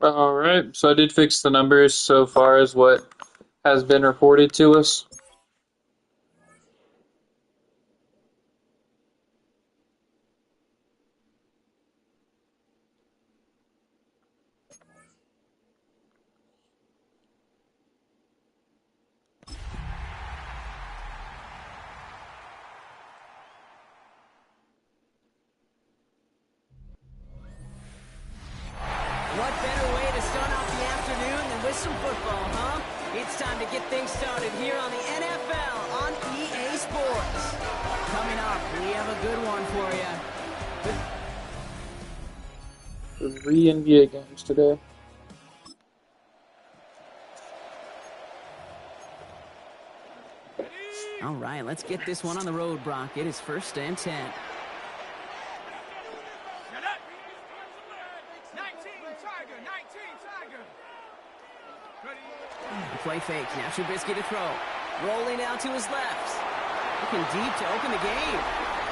All right, so I did fix the numbers so far as what has been reported to us. What better way to start off the afternoon than with some football, huh? It's time to get things started here on the NFL on EA Sports. Coming up, we have a good one for you. 3 NBA games today. All right, let's get this one on the road, Brock. It is 1st and 10. Play fake. Now Trubisky to throw. Rolling out to his left. Looking deep to open the game.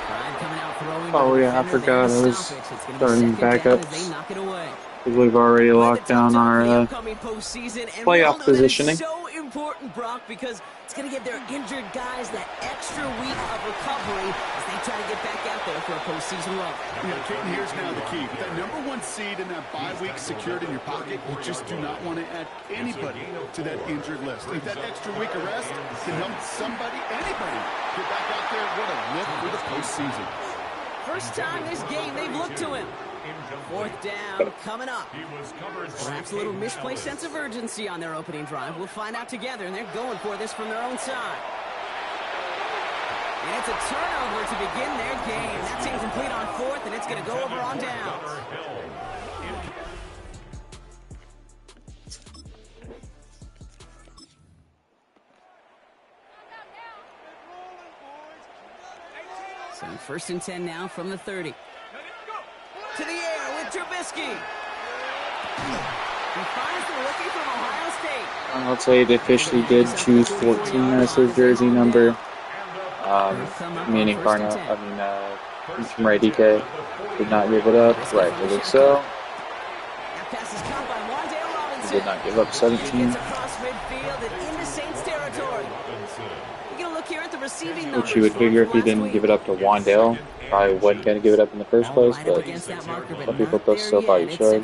Prime coming out throwing. Oh yeah, I forgot I was starting backups. They knock it away. We've already locked down our playoff positioning. So important, Brock, because it's going to give their injured guys that extra week of recovery as they try to get back out there for a postseason run. You know, Caden, here's now the key. With that #1 seed and that bye week secured in your pocket, you just do not want to add anybody to that injured list. If that extra week of rest can help somebody, anybody, get back out there, what a lift for the postseason. First time this game, they've looked to him. 4th down coming up. Perhaps a little misplaced sense of urgency on their opening drive. We'll find out together, and they're going for this from their own side. And it's a turnover to begin their game. That's incomplete on 4th, and it's going to go over on downs. So 1st and 10 now from the 30. To the air with Trubisky. He finds the rookie from Ohio State. I'll tell you, they officially did choose 14 as their jersey number. Meaning Carnell, from Ray DK did not give it up. Rightfully so. He did not give up 17. Which you would figure if he didn't give it up to Wandale, probably wasn't going to give it up in the first place, but some people still thought he should.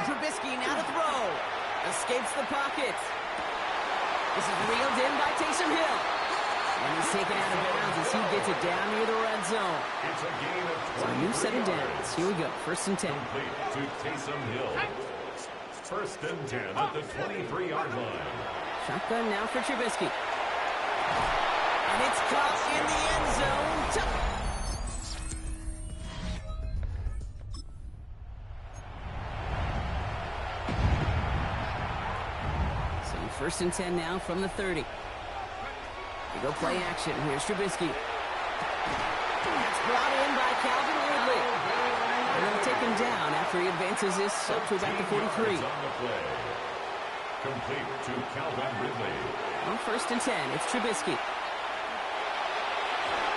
Trubisky now to throw. Escapes the pocket. This is reeled in by Taysom Hill. And he's taken out of bounds as he gets it down near the red zone. So a new set of downs. Here we go. 1st and 10. To Taysom Hill. 1st and 10 at the 23-yard line. Shotgun now for Trubisky. And it's caught in the end zone. So 1st and 10 now from the 30. They go play action. Here's Trubisky. It's brought in by Calvin Ridley. They're going to take him down after he advances this up to about the 43. Complete to Calvin Ridley. On 1st and 10, it's Trubisky.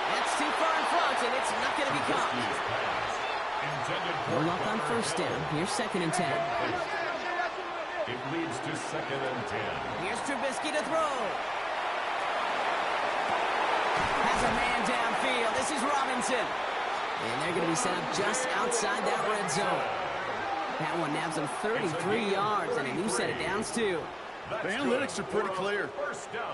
That's too far in front, and it's not going to be caught. No luck on 1st down. Here's 2nd and 10. It leads to 2nd and 10. Here's Trubisky to throw. Has a man downfield. This is Robinson. And they're going to be set up just outside that red zone. That one nabs him 33 yards and a new set of downs, too. The analytics are pretty clear.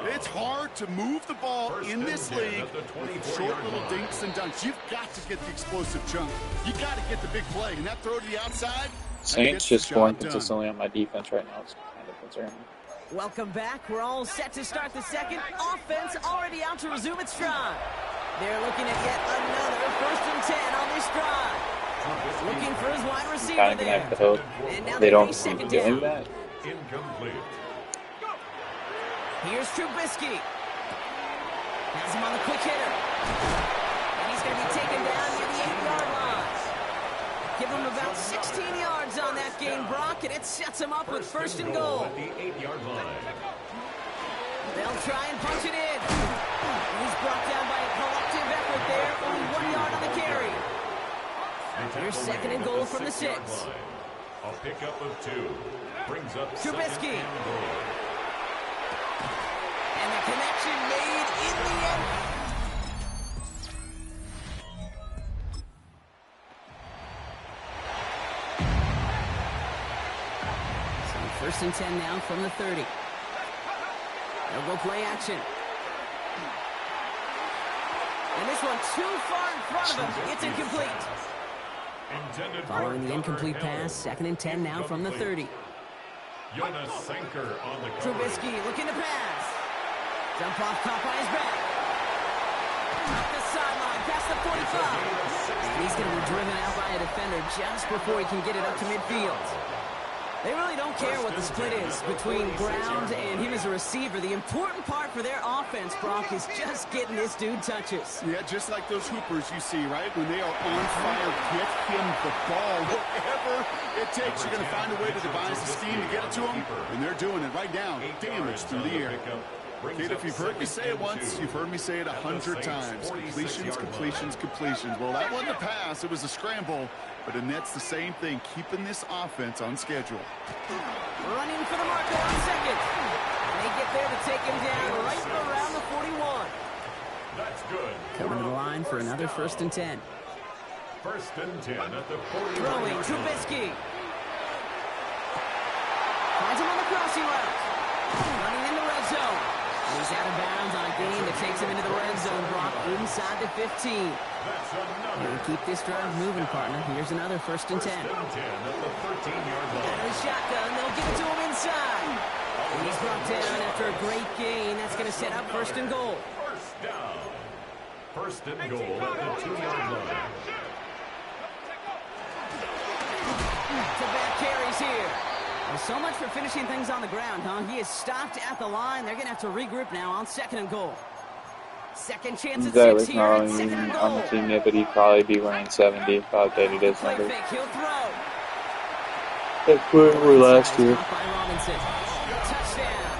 It's hard to move the ball in this league with short little dinks and dunks. You've got to get the explosive chunk. You got to get the big play. And that throw to the outside. Saints just scoring consistently on my defense right now. It's kind of concerning. Welcome back. We're all set to start the second. Offense already out to resume its stride. They're looking at yet another 1st and 10 on this drive. Looking for his wide receiver Kind of there. have to hope they don't keep doing that. Incomplete. Here's Trubisky. Has him on the quick hitter. And he's going to be taken down near the 8-yard line. Give him about 16 yards on that game, Brock, and it sets him up with 1st and goal. At the 8-yard line. They'll try and punch it in. He's brought down by a collective effort there. Only 1 yard on the carry. Here's second and goal from the 6. A pickup of 2 brings up Trubisky. second and goal. And the connection made in the end. So first and 10 now from the 30. They'll go play action. And this one too far in front of him. It's incomplete. Following the incomplete pass, second and 10 now from the 30. Jonas Sanker on the cover. Trubisky looking to pass. Jump off, caught by his back. Off the sideline, past the 45. And he's going to be driven out by a defender just before he can get it up to midfield. They really don't care what the split is between ground and him as a receiver. The important part for their offense, Brock, is just getting this dude touches. Yeah, just like those hoopers you see, right? When they are on fire, get him the ball. Whatever it takes, you're going to find a way to devise a scheme to get it to him, and they're doing it right now. Damage through the air. Kid, if you've heard me say it once, you've heard me say it 100 times. Completions, completions, completions. Well, that wasn't a pass. It was a scramble. But Annette's the same thing, keeping this offense on schedule. Running for the marker on second. And they get there to take him down right around the 41. That's good. Coming to the line for another first and 10. First and 10 at the 40. Throwing, Trubisky. Finds him on the crossing route. Running in the red zone. And he's out of bounds on a gain that takes him into the red zone, Brock, inside the 15. And keep this drive moving, partner. Here's another first and 10. First and 10 at the 13-yard line. Out of the shotgun, they'll give it to him inside. And he's brought down after a great gain. That's going to set up first and goal. First down. First and goal at the 2-yard line. To back carries here. Well, so much for finishing things on the ground, huh? He is stopped at the line. They're going to have to regroup now on second and goal. Second chance at That 6 was here not at second and goal. on the team yet, but he'd probably be wearing 70. About updated his Play number. fake, he'll throw. That's where we were last year. Caught by Robinson. Touchdown.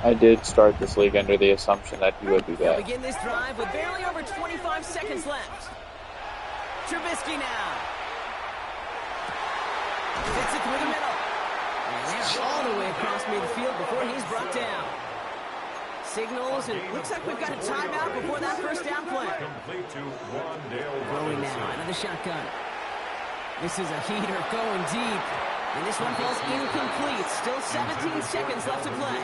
I did start this league under the assumption that he would be They'll back. begin this drive with barely over 25 seconds left. Trubisky now. Fits it through the middle. And they're all the way across midfield before he's brought down. Signals, and looks like we've got a timeout before that first down play. Complete to Wandale Throwing now out of the shotgun. This is a heater going deep. And this one falls incomplete. Still 17 seconds left to play.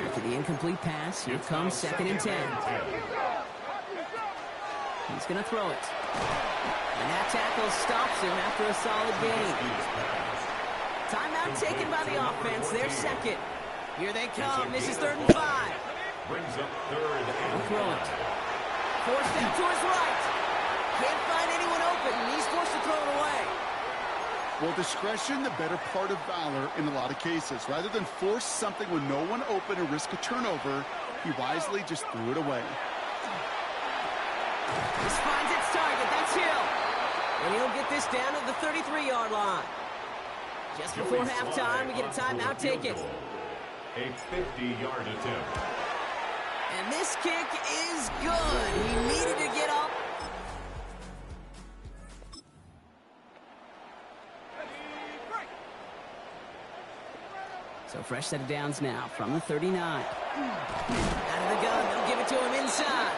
After the incomplete pass, here comes second and 10. He's going to throw it. And that tackle stops him after a solid gain. Timeout taken by the offense. They're second. Here they come. This is 3rd and 5. Brings up 3rd and He'll throw it. Forced out to his right. Can't find anyone open, and he's forced to throw it away. Well, discretion, the better part of valor in a lot of cases. Rather than force something with no one open and risk a turnover, he wisely just threw it away. This finds its target. That's Hill. And he'll get this down to the 33-yard line. Just before halftime, we get a timeout taken. a 50-yard attempt. And this kick is good. He needed to get up. So fresh set of downs now from the 39. Out of the gun, they'll give it to him inside.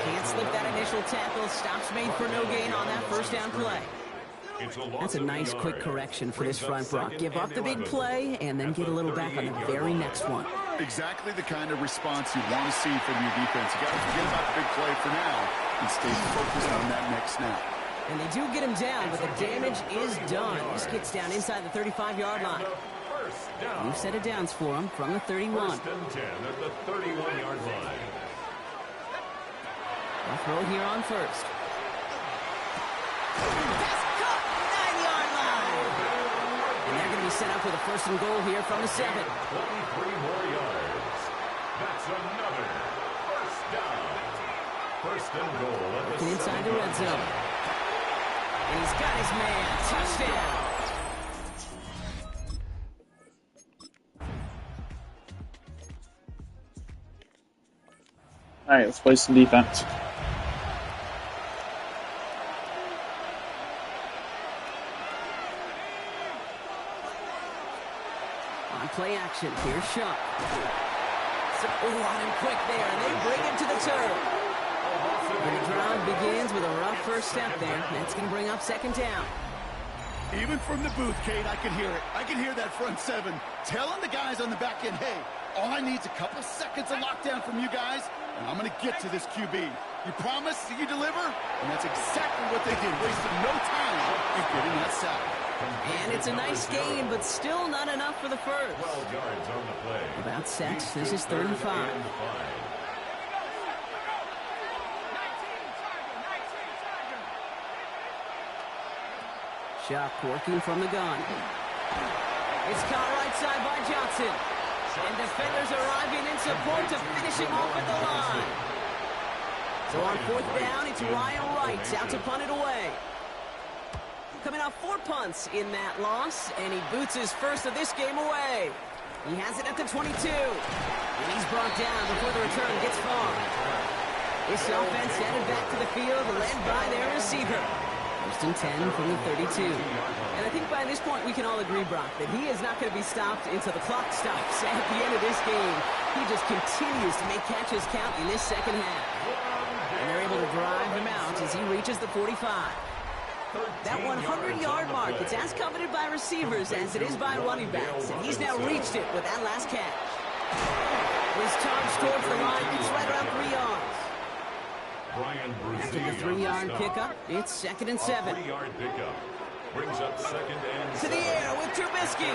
Can't slip that initial tackle. Stops made for no gain on that first down play. That's a nice quick correction for this front, Brock. Give up the big play and then get a little back on the very next one. Exactly the kind of response you want to see from your defense. You got to forget about the big play for now and stay focused on that next snap. And they do get him down, but the damage is done. This gets down inside the 35-yard line. New set of downs for him from the 31. First and 10 at the 31-yard line. They'll throw here on first. That's caught, 9-yard line. And they're going to be set up with a first and goal here from the 7. 23 more yards. That's another first down. First and goal at the Looking inside the red zone. And he's got his man. Touchdown. Alright, let's play some defense. On play action, here's Shuck. On him quick there, and they bring him to the turf. And the drive begins with a rough first step there. That's going to bring up second down. Even from the booth, Kate, I can hear it. I can hear that front seven telling the guys on the back end, hey, all I need is a couple seconds of lockdown from you guys, and I'm going to get to this QB. You promise that you deliver? And that's exactly what they did, wasting no time in getting that sack. And it's a nice gain, but still not enough for the first. 12 yards on the play. About sets. This is 3rd and 5. Shuck working from the gun. It's caught right side by Johnson. And defenders arriving in support to finish him off at the line. So on 4th down, it's Ryan Wright out to punt it away. Coming off 4 punts in that loss, and he boots his first of this game away. He has it at the 22. And he's brought down before the return gets far. This offense headed back to the field, led by their receiver. 1st and 10 from the 32. And I think by this point we can all agree, Brock, that he is not going to be stopped until the clock stops at the end of this game. He just continues to make catches count in this second half. And they're able to drive him out as he reaches the 45. That 100-yard mark, it's as coveted by receivers as it is by running backs, and he's now reached it with that last catch. His charge towards the line gets right around 3 yards. After the 3-yard pickup, it's 2nd and 7. 3-yard pickup brings up 2nd and 7. To the air with Trubisky.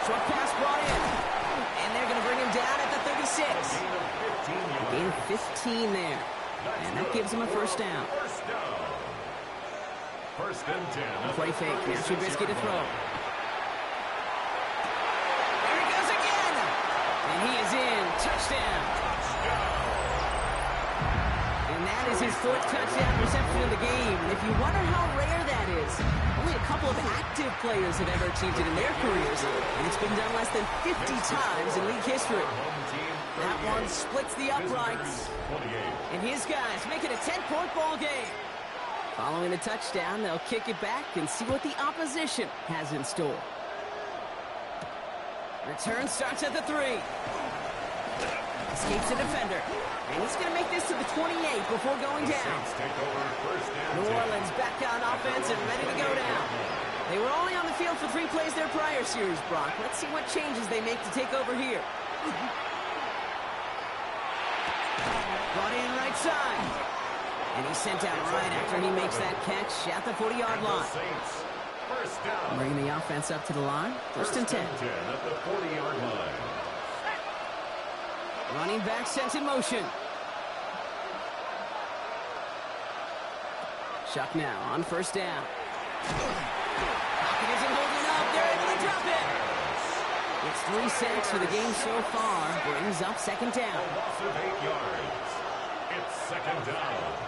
Short pass brought in, and they're going to bring him down at the 36. Gain of 15 there, and that gives him a 1st down. 1st and 10. Play fake. Now Trubisky to throw. There he goes again. And he is in. Touchdown. And that is his 4th touchdown reception of the game. And if you wonder how rare that is, only a couple of active players have ever achieved it in their careers. And it's been done less than 50 times in league history. That one splits the uprights. And his guys make it a 10-point ball game. Following a touchdown, they'll kick it back and see what the opposition has in store. Return starts at the 3. Escapes a defender. And he's going to make this to the 28 before going down. New Orleans back on offense and ready to go down. They were only on the field for 3 plays their prior series, Brock. Let's see what changes they make to take over here. Brought in right side. And he's sent out right after he makes that catch at the 40-yard line. Bringing the offense up to the line. 1st and 10. At the 40-yard line. Running back sent in motion. Shuck now on 1st down. Pocket isn't holding up. They're able to drop it. It's 3 sacks for the game so far. Brings up 2nd down. A loss of 8 yards. It's 2nd down.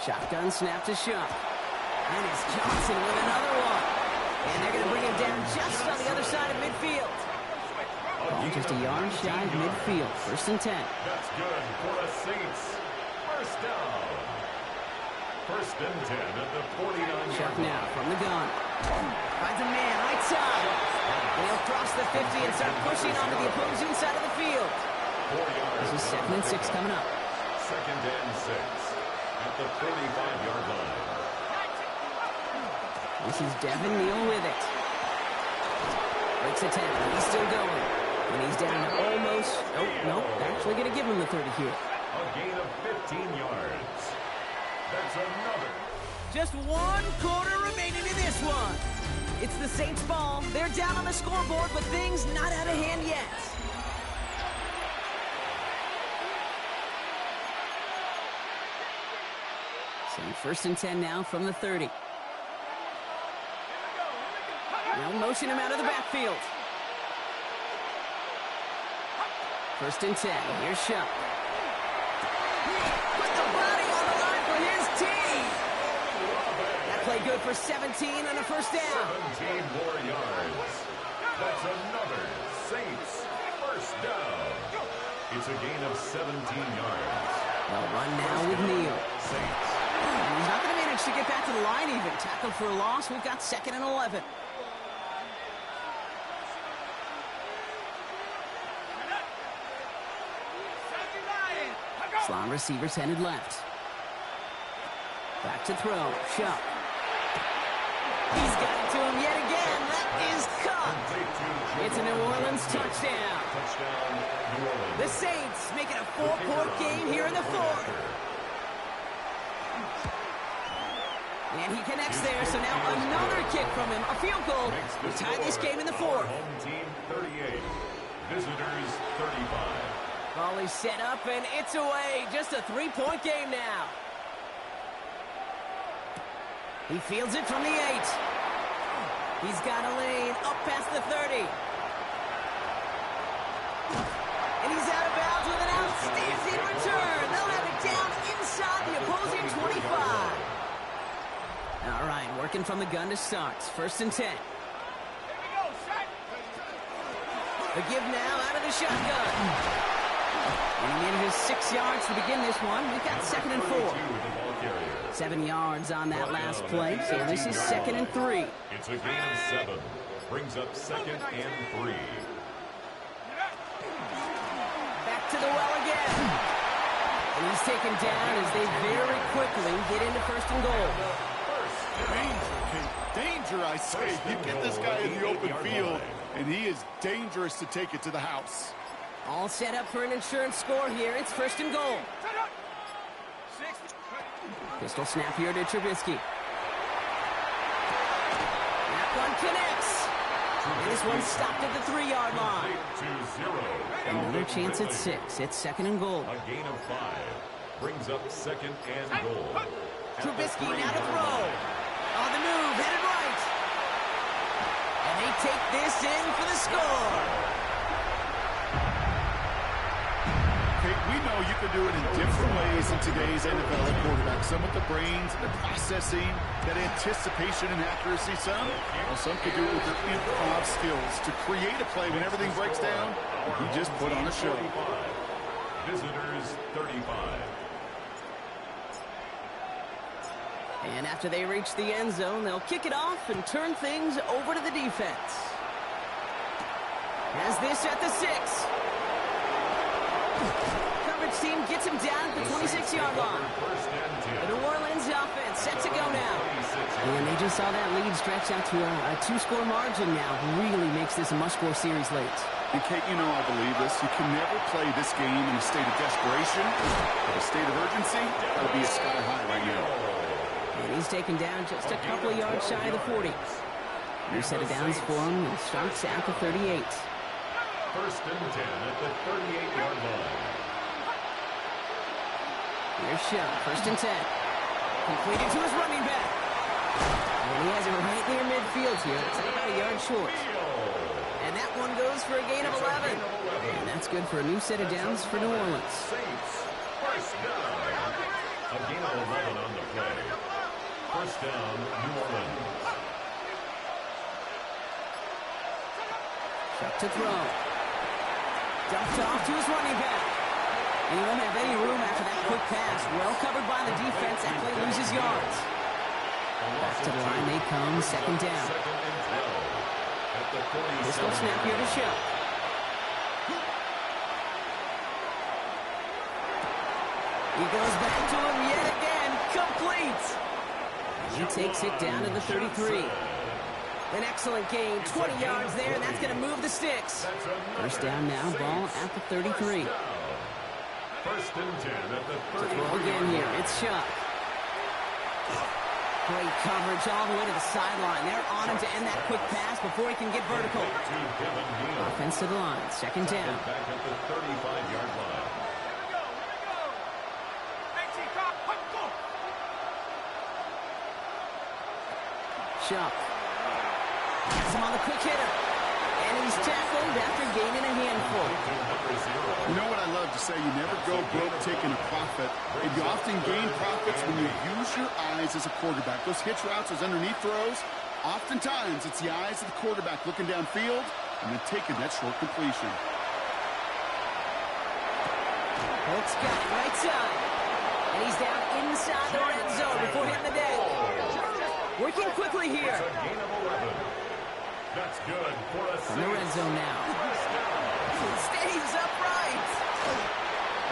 Shotgun snap to Shuck. And it's Johnson with another one. And they're going to bring him down just on the other side of midfield. Ball just a yard shy of midfield. 1st and 10. That's good for the Saints. 1st down. 1st and 10 at the 49-yard Shuck line. now from the gun. Finds a man right side. And he'll cross the 50 and start pushing onto the opposing side of the field. 4 yards. This is 2nd and 6 coming up. 2nd and 6 at the 35-yard line. This is Devin Neal with it. Breaks a tackle. He's still going. And he's down to almost... Oh, no. They're actually going to give him the 30 here. A gain of 15 yards. That's another. Just 1 quarter remaining in this one. It's the Saints' ball. They're down on the scoreboard, but things not out of hand yet. So 1st and 10 now from the 30. Now motion him out of the backfield. 1st and 10. Here's Shuck. Put the body on the line for his team. That play good for 17 and a 1st down. 17 more yards. That's another Saints 1st down. It's a gain of 17 yards. They'll run now with Neal. Saints. He's not going to manage to get back to the line even. Tackled for a loss. We've got 2nd and 11. Slot receivers headed left. Back to throw. Shuck. He's got it to him yet again. That is caught. It's a New Orleans touchdown. Touchdown, New Orleans. The Saints make it a 4-point game here in the 4th. And he connects there, so now another kick from him. A field goal. We tie this game in the 4th. Home team 38. Visitors 35. Volley set up, and it's away. Just a 3-point game now. He fields it from the 8. He's got a lane up past the 30. And he's out of bounds with an outstanding return. They'll have it down inside the opposing 25. All right, working from the gun to start. 1st and 10. The give now out of the shotgun. And he manages 6 yards to begin this one. We've got 2nd and 4. 7 yards on that last play, so this is 2nd and 3. It's a gain of 7. Brings up 2nd and 3. Back to the well again. And he's taken down as they very quickly get into 1st and goal. Danger, Kate. Danger, I say. You get this guy in the open field, and he is dangerous to take it to the house. All set up for an insurance score here. It's 1st and goal. Pistol snap here to Trubisky. That one connects. And this one stopped at the 3-yard line. 2-0. Another chance at 6. It's 2nd and goal. A gain of 5. Brings up 2nd and goal. Trubisky now to throw. On the move, headed right. And they take this in for the score. Kate, we know you can do it in different ways in today's NFL at quarterback. Some with the brains, the processing, that anticipation and accuracy. Some can do it with their improv skills to create a play when everything breaks down. You just put on a show. Visitors 35. And after they reach the end zone, they'll kick it off and turn things over to the defense. Has this at the 6. Coverage team gets him down at the 26-yard line. The New Orleans offense set to go now. And they just saw that lead stretch out to a 2-score margin now. Really makes this a must-score series late. And Kate, you know I believe this. You can never play this game in a state of desperation, but a state of urgency. That'll be a sky high right now. And he's taken down just a couple of yards shy of the 40. New set of downs for him and starts at the 38. 1st and 10 at the 38-yard line. Here's Shuck, 1st and 10. Completed to his running back. And he has it right near midfield here. It's about a yard short. And that one goes for a gain of 11. And that's good for a new set of downs for New Orleans. Saints, 1st down. A gain of 11 on the play. 1st down, New Orleans. Shuck to throw. Dumped off to his running back. And he won't have any room after that quick pass. Well covered by the defense. That play loses yards. Back to the line they come. 2nd down. 2nd and 12 at the 47. Pistol snap here to Shuck. He goes back to him yet again. Complete. He takes it down to the 33. An excellent gain. 20 yards there, and that's going to move the sticks. 1st down now. Ball at the 33. 1st and 10 at the 33. Throw again here. It's Shuck. Great coverage all the way to the sideline. They're on him to end that quick pass before he can get vertical. Offense to the line. 2nd down. Back at the 35-yard line. Shuck. Has him on the quick hitter. And he's tackled after gaining a handful. You know what I love to say? You never go broke taking a profit. And you often gain profits when you use your eyes as a quarterback. Those hitch routes, those underneath throws, oftentimes it's the eyes of the quarterback looking downfield and then taking that short completion. Holt's got it right side. And he's down inside the red zone before hitting the deck. Working quickly here. It's a gain of 11. That's good for a In the red zone now. Stays upright.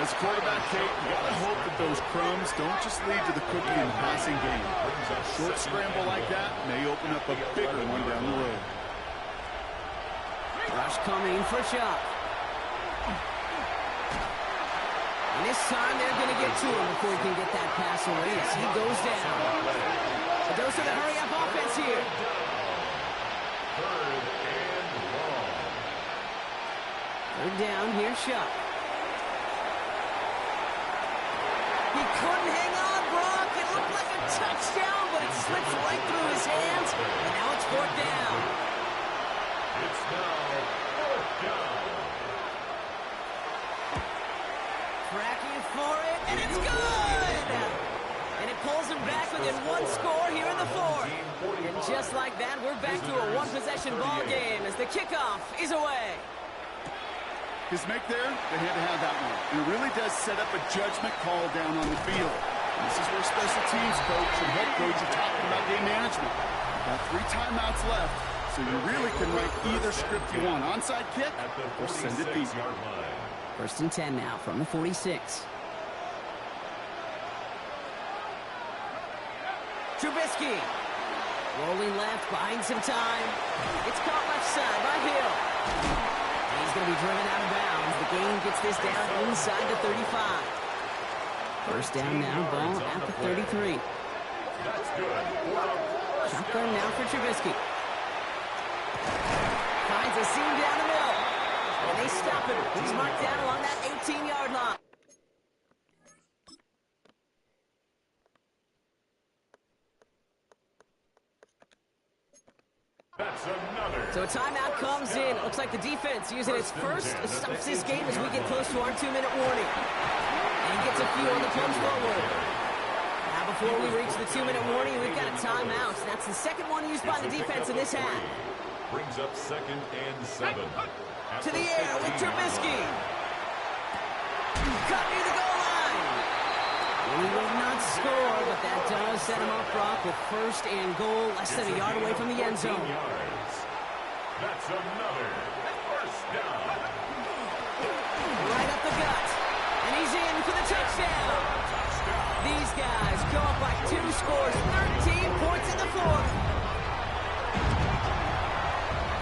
As a quarterback, Kate, you got to hope that those crumbs don't just lead to the cookie in the passing game. A short scramble like that may open up a bigger one down the road. Rush coming for Chuck. And this time they're going to get to him before he can get that pass away as he goes down. A dose of the hurry-up offense here. Third down, here's Chuck. He couldn't hang on, Brock. It looked like a touchdown, but it slips right through his hands, and now it's fourth down. It's now fourth down. Cracking for it, and it's good! And it pulls him back within one score here in the fourth. And just like that, we're back to a one-possession ball game as the kickoff is away. His make there, they had to have that one. And it really does set up a judgment call down on the field. And this is where special teams coach and head coach are talking about game management. Got 3 timeouts left, so you really can write either script you want. Onside kick or send it deep. First and 10 now from the 46. Trubisky. Rolling left, buying some time. It's caught left side by Hill. He's going to be driven out of bounds. The game gets this down inside the 35. First down now, ball at the 33. That's good. Shotgun now for Trubisky. Finds a seam down the middle. And they stop him. He's marked down along that 18-yard line. That's another. So a timeout comes in. It looks like the defense using its first stops this game as we get close to our 2-minute warning. And he gets a few on the plunge forward. Now before we reach the 2-minute warning, we've got a timeout. That's the second one used by the defense in this half. Brings up 2nd and 7. To the air with Trubisky. Cut near the goal line. And he will not score, but that does set him up, Brock, with first and goal, less than a yard away from the end zone. That's another first down. Right up the gut. And he's in for the touchdown. These guys go up by 2 scores, 13 points in the fourth.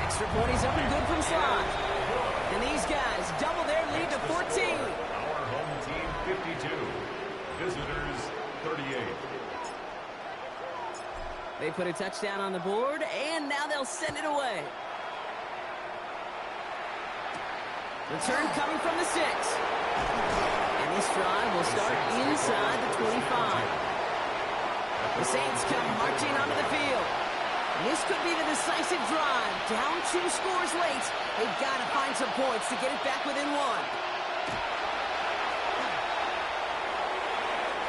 Extra point is up and good from Slot. And these guys double their lead to 14. Our home team 52. Visitors 38. They put a touchdown on the board, and now they'll send it away. Return coming from the 6. And this drive will start inside the 25. The Saints come marching onto the field. This could be the decisive drive. Down 2 scores late. They've got to find some points to get it back within 1.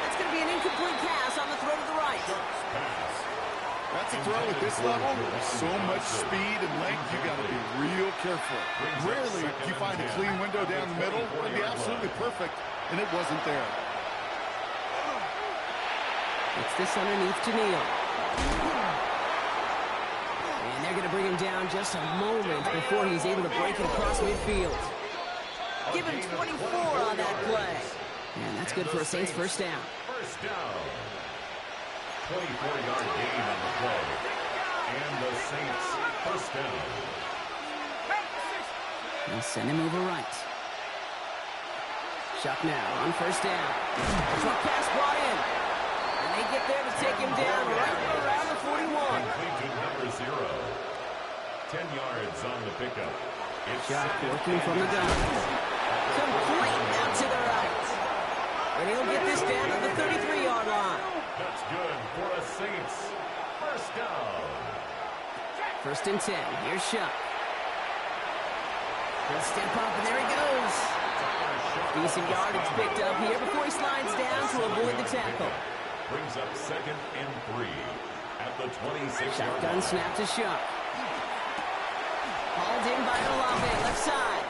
That's going to be an incomplete pass on the throw to the right. That's a throw at this level. So much speed and length, you got to be real careful. Rarely do you find a clean window down the middle. It would be absolutely perfect, and it wasn't there. It's this underneath to Neal. And they're going to bring him down just a moment before he's able to break it across midfield. Give him 24 on that play. And that's good for a Saints first down. First down. 24-yard gain on the play. And the Saints first down. They'll send him over right. Chuck now on first down. Truck pass brought in. And they get there to take him down right around the 41. Complete to number 0. 10 yards on the pickup. It's Chuck working from the gun. Complete out to the right. And he'll get this down to the 33-yard line. That's good for a Saints first down. First and 10. Here's Chuck. He'll step up, and there he goes. Decent yardage picked up here before he slides down to avoid the tackle. Brings up 2nd and 3 at the 26-yard Shotgun line. snap to Chuck. Hauled in by Olave, left side.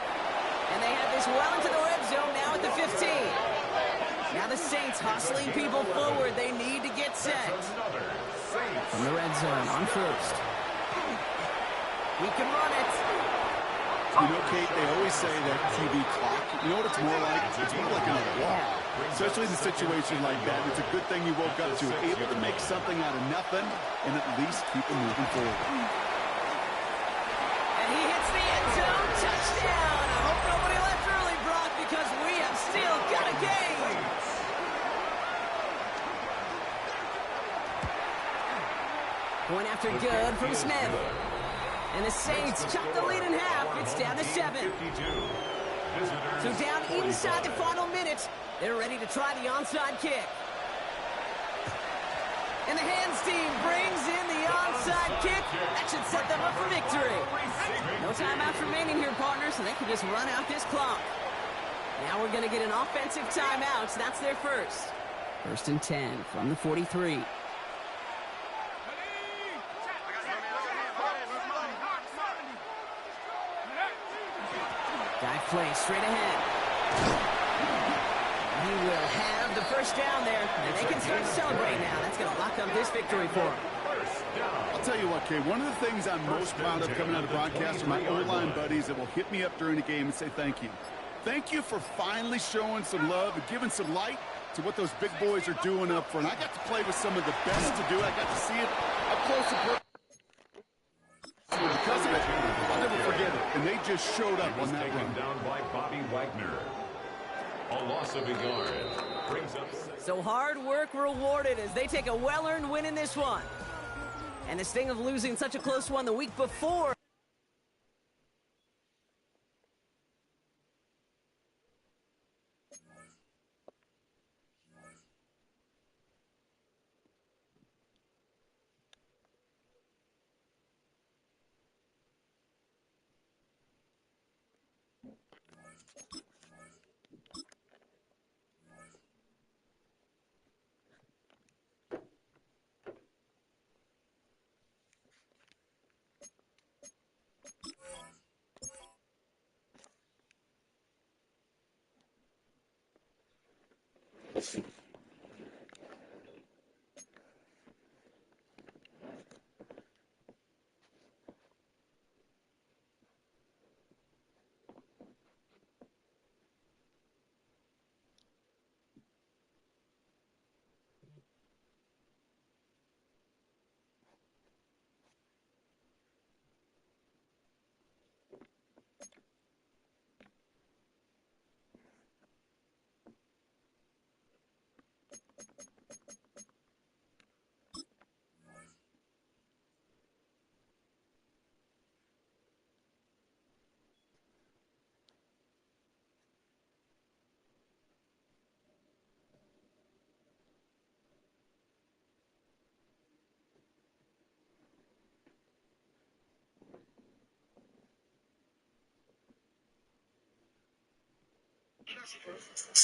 And they have this well into the red zone now at the 15. hustling people forward. They need to get set. From the red zone on first. He can run it. You know, Kate, they always say that QB clock. You know what it's more like? It's more like another wall. Especially in a situation like that. It's a good thing you woke up to. Able to make something out of nothing and at least keep them moving forward. And he hits the end zone. Touchdown. I hope nobody left early, Brock, because we have still got a game. Going after good from Smith. And the Saints chop the lead in half. It's down to 7. So down inside the final minute. They're ready to try the onside kick. And the hands team brings in the onside kick. That should set them up for victory. No timeouts remaining here, partners, so they can just run out this clock. Now we're going to get an offensive timeout. So that's their first. 1st and 10 from the 43. Dive play straight ahead. He will have the first down there, and they can start to celebrate now. That's going to lock up this victory for him. I'll tell you what, Kay, one of the things I'm most proud of coming out of broadcast are my O-line buddies that will hit me up during the game and say thank you. Thank you for finally showing some love and giving some light to what those big boys are doing up front. I got to play with some of the best to do it. I got to see it up close and personal. Because of it, I'll never forget it. And they just showed up on that run. Down by Bobby Wagner. A loss of a yard brings up. So hard work rewarded as they take a well-earned win in this one. And the sting of losing such a close one the week before.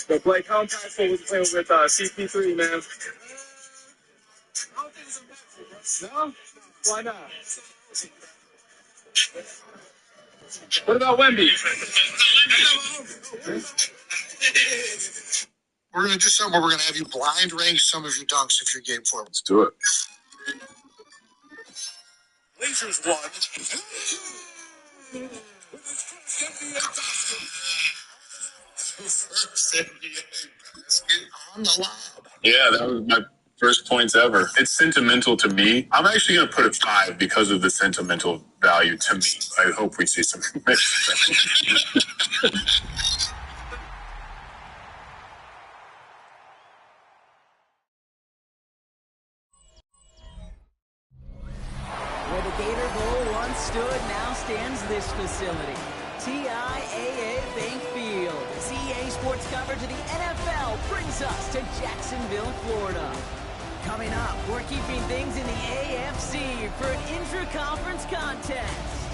But Blake, how impactful was playing with CP3, man? No? Why not? What about Wemby? We're going to do something where we're going to have you blind rank some of your dunks if you're game for. Let's do it. Blazers won. First NBA basket on the lob. Yeah, that was my first points ever. It's sentimental to me. I'm actually going to put it 5 because of the sentimental value to me. I hope we see some. Where the Gator Bowl once stood, now stands this facility. TIAA Bank Field. CEA Sports coverage of the NFL brings us to Jacksonville, Florida. Coming up, we're keeping things in the AFC for an intra-conference contest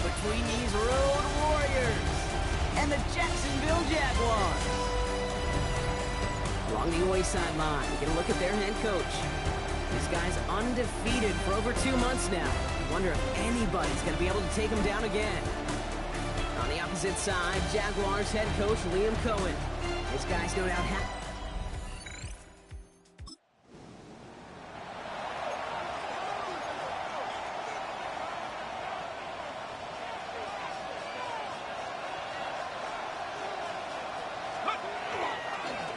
between these Road Warriors and the Jacksonville Jaguars. Along the away sideline, get a look at their head coach. This guy's undefeated for over 2 months now. Wonder if anybody's going to be able to take him down again. On the opposite side, Jaguars head coach Liam Cohen. This guy's no doubt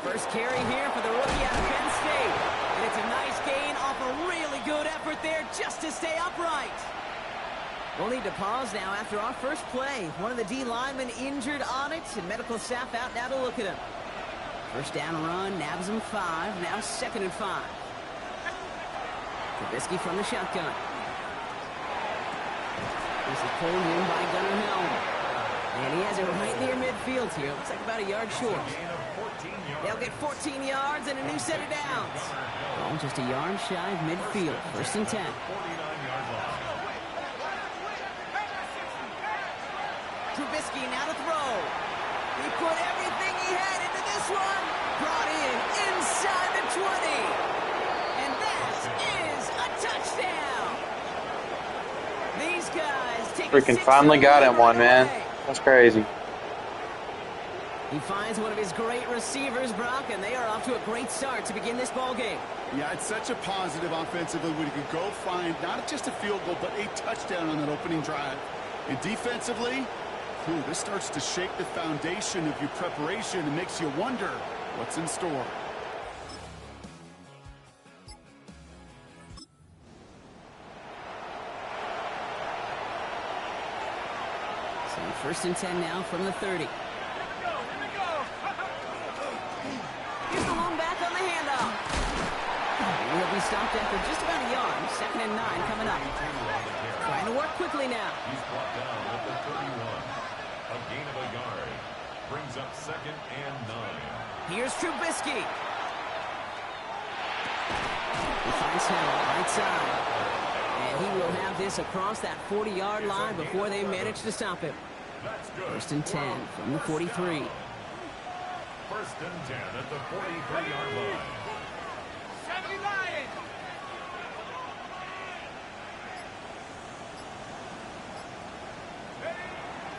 First carry here for the rookie out of Penn State. And it's a nice gain off a really good effort there just to stay upright. We'll need to pause now after our first play. One of the D linemen injured on it, and medical staff out now to look at him. First down run, nabs him 5, now 2nd and 5. Trubisky from the shotgun. This is pulled in by Gunnar Helm. And he has it right near midfield here. Looks like about a yard short. They'll get 14 yards and a new set of downs. Oh, just a yard shy of midfield. 1st and 10. Trubisky now to throw. He put everything he had into this one. Brought in inside the 20. And that is a touchdown. These guys take Freaking finally got him one, man. That's crazy. He finds one of his great receivers, Brock, and they are off to a great start to begin this ball game. Yeah, it's such a positive offensively when you can go find not just a field goal, but a touchdown on that opening drive. And defensively, this starts to shake the foundation of your preparation and makes you wonder what's in store. So 1st and 10 now from the 30. Here's the long back on the handoff. And he'll be stopped after just about a yard. 2nd and 9 coming up. Trying to work quickly now. He's brought down at the 31. A gain of a yard. Brings up 2nd and 9. Here's Trubisky. He finds Hill right side. And he will have this across that 40-yard line before they manage to stop him. 1st and 10 from the 43. 1st and 10 at the 43-yard line.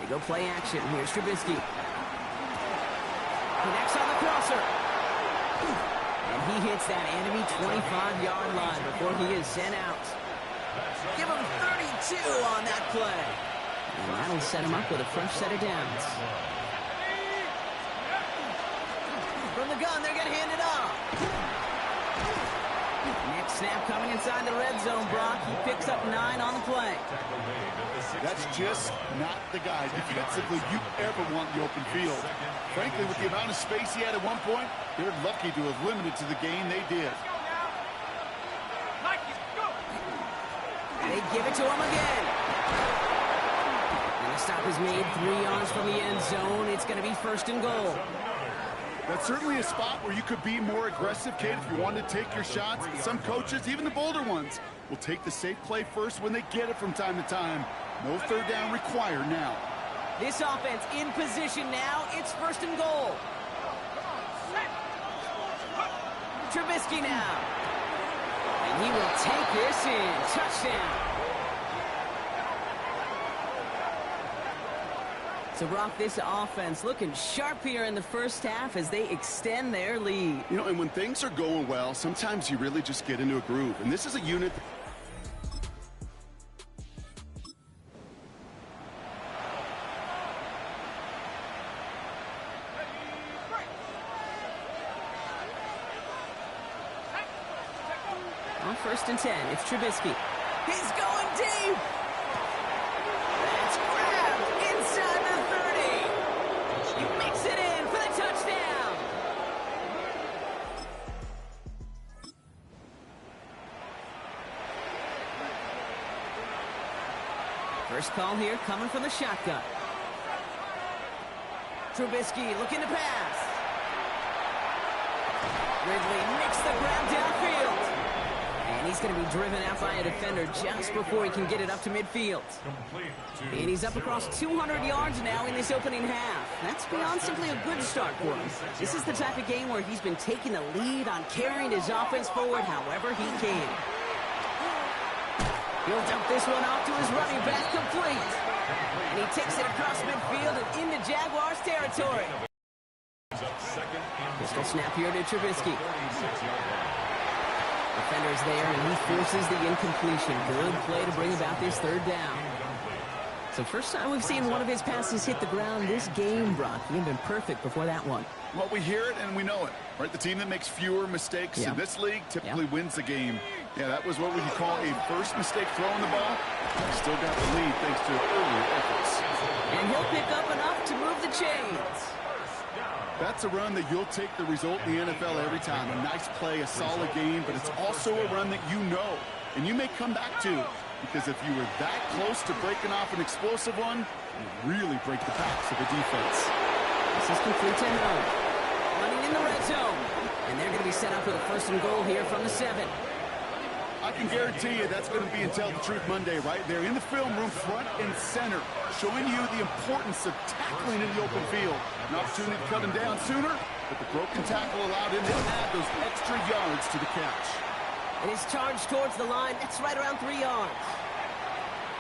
They go play action. Here's Trubisky. Connects on the crosser. And he hits that enemy 25-yard line before he is sent out. Give him 32 on that play. And that'll set him up with a fresh set of downs. From the gun, they're going to hand it off. Next snap coming inside the red zone, Brock. He picks up 9 on the play. That's just not the guy defensively you ever want in the open field. Frankly, with the amount of space he had at one point, they're lucky to have limited to the gain they did. They give it to him again. And the stop is made 3 yards from the end zone. It's going to be 1st and goal. That's certainly a spot where you could be more aggressive, Kate, if you wanted to take your shots. Some coaches, even the bolder ones, will take the safe play first when they get it from time to time. No 3rd down required now. This offense in position now. It's 1st and goal. Trubisky now. And he will take this in. Touchdown. So, Brock, this offense looking sharp here in the first half as they extend their lead. You know, and when things are going well, sometimes you really just get into a groove. And this is a unit. On 1st and 10, it's Trubisky. He's going deep. That's grabbed inside the 30. He makes it in for the touchdown. First call here coming from the shotgun. Trubisky looking to pass. Ridley makes the grab downfield. And he's going to be driven out by a defender just before he can get it up to midfield. And he's up across 200 yards now in this opening half. That's beyond simply a good start for him. This is the type of game where he's been taking the lead on carrying his offense forward however he can. He'll dump this one off to his running back, complete. And he takes it across midfield and into Jaguars territory. Pistol snap here to Trubisky. Defender's there, and he forces the incompletion. Good play to bring about this 3rd down. So first time we've seen one of his passes hit the ground this game, Brock. He had been perfect before that one. Well, we hear it and we know it, right? The team that makes fewer mistakes in this league typically wins the game. Yeah, that was what we could call a first mistake throwing the ball. Still got the lead thanks to earlier efforts. And he'll pick up enough to move the chains. That's a run that you'll take the result in the NFL every time. A nice play, a solid game, but it's also a run that you know and you may come back to. Because if you were that close to breaking off an explosive one, you really break the backs of the defense. This is complete to him. Running in the red zone. And they're going to be set up with a 1st and goal here from the 7. I can guarantee you that's going to be in Tell the Truth Monday right there in the film room, front and center, showing you the importance of tackling in the open field. An opportunity to cut him down sooner, but the broken tackle allowed him to add those extra yards to the catch. And his charge towards the line, that's right around 3 yards.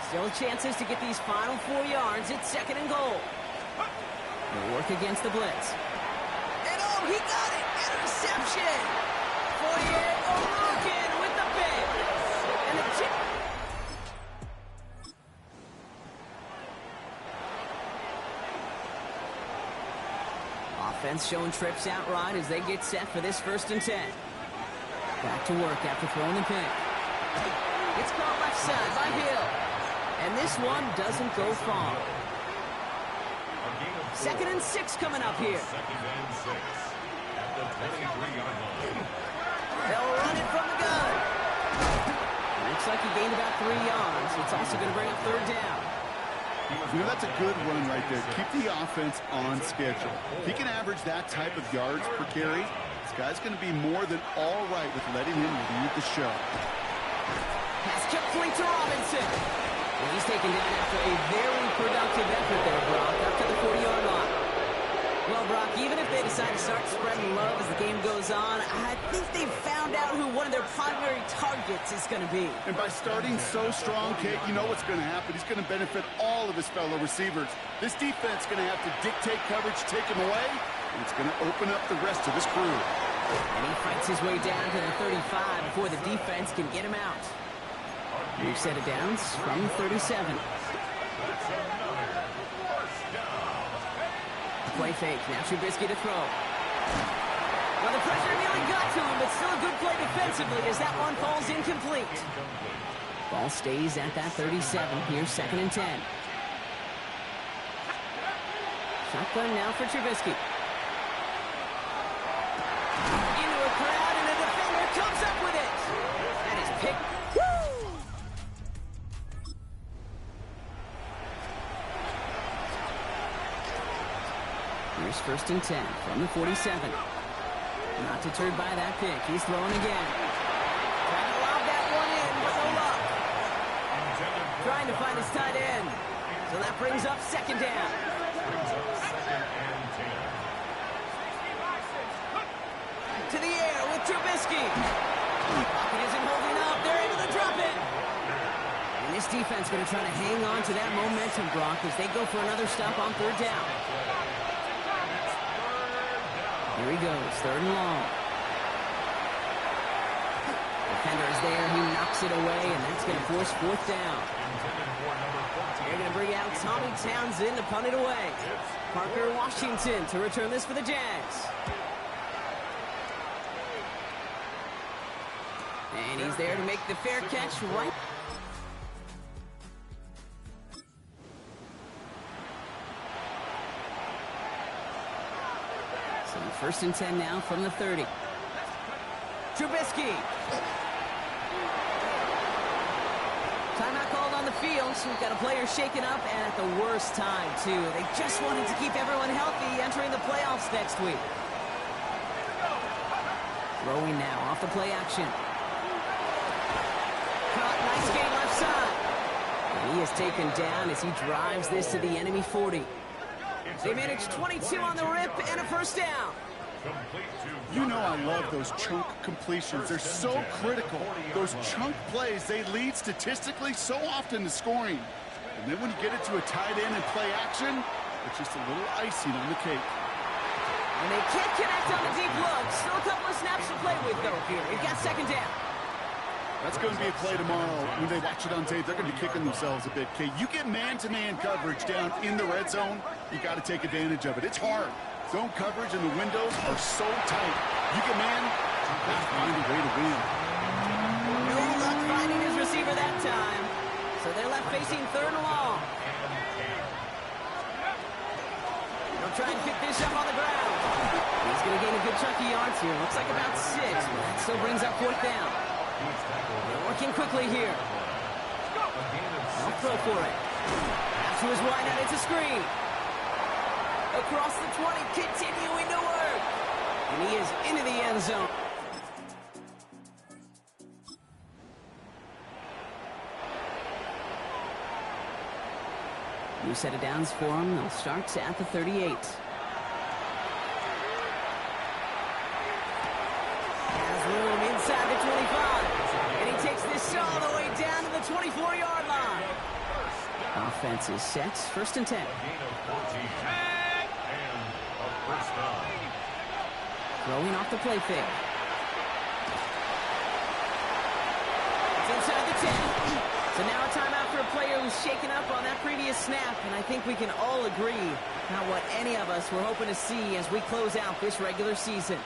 Still chances to get these final 4 yards. It's 2nd and goal. They'll work against the blitz. And oh, he got it! Interception! Foye Oluokun with the pick. And the chip. Offense showing trips out right as they get set for this 1st and 10. Back to work after throwing the pick. It's caught left side by Hill. And this one doesn't go far. 2nd and 6 coming up here. 2nd and 6 at the 23-yard line. They'll run it from the gun. Looks like he gained about 3 yards. It's also going to bring up 3rd down. You know, that's a good run right there. Keep the offense on schedule. If he can average that type of yards per carry, this guy's going to be more than all right with letting him lead the show. Pass complete to Robinson. And he's taken down after a very productive effort there, Brock, up to the 40-yard line. Well, Brock, even if they decide to start spreading love as the game goes on, I think they've found out who one of their primary targets is going to be. And by starting so strong, Kate, you know what's going to happen. He's going to benefit all of his fellow receivers. This defense is going to have to dictate coverage, take him away, and it's going to open up the rest of his crew. And he fights his way down to the 35 before the defense can get him out. New set of downs from 37. Play fake. Now Trubisky to throw. Well, the pressure nearly got to him, but still a good play defensively as that one falls incomplete. Ball stays at that 37. Here's 2nd and 10. Shotgun now for Trubisky. Into a crowd, and a defender comes up with it. That is picked. Here's 1st and 10 from the 47. Not deterred by that pick. He's throwing again. Trying to lob that one in, but no luck. Trying to find his tight end. So that brings up 2nd down. To the air with Trubisky. Pocket isn't holding up. They're able to drop it. And this defense going to try to hang on to that momentum, Brock, as they go for another stop on 3rd down. Here he goes, 3rd and long. Defender is there, he knocks it away, and that's going to force 4th down. They're going to bring out Tommy Townsend to punt it away. Parker Washington to return this for the Jags. And he's there to make the fair catch right. So 1st and 10 now from the 30. Trubisky. Timeout called on the field, so we've got a player shaken up, and at the worst time, too. They just wanted to keep everyone healthy entering the playoffs next week. Throwing now off the play action. Caught, nice gain left side. And he is taken down as he drives this to the enemy 40. They managed 22 on the rip and a 1st down. You know I love those chunk completions. They're so critical. Those chunk plays, they lead statistically so often to scoring. And then when you get it to a tight end and play action, it's just a little icing on the cake. And they can't connect on the deep look. Still a couple of snaps to play with, though, here. We've got 2nd down. That's going to be a play tomorrow. When they watch it on tape, they're going to be kicking themselves a bit. Okay, you get man-to-man coverage down in the red zone, you got to take advantage of it. It's hard. Zone coverage and the windows are so tight. You get man, you got to find a way to win. No luck finding his receiver that time. So they're left facing third and long. They'll try and pick this up on the ground. He's going to gain a good chunk of yards here. Looks like about 6, but that still brings up fourth down. They're working quickly here. They'll throw for it. Pass to his wideout. It's a screen. Across the 20, continuing to work. And he is into the end zone. New set of downs for him. They'll start at the 38. Has room inside the 25. And he takes this all the way down to the 24-yard line. Offense is set. First and 10. Throwing off the play fake. It's inside the 10. So now a timeout for a player who's shaken up on that previous snap, and I think we can all agree not what any of us were hoping to see as we close out this regular season.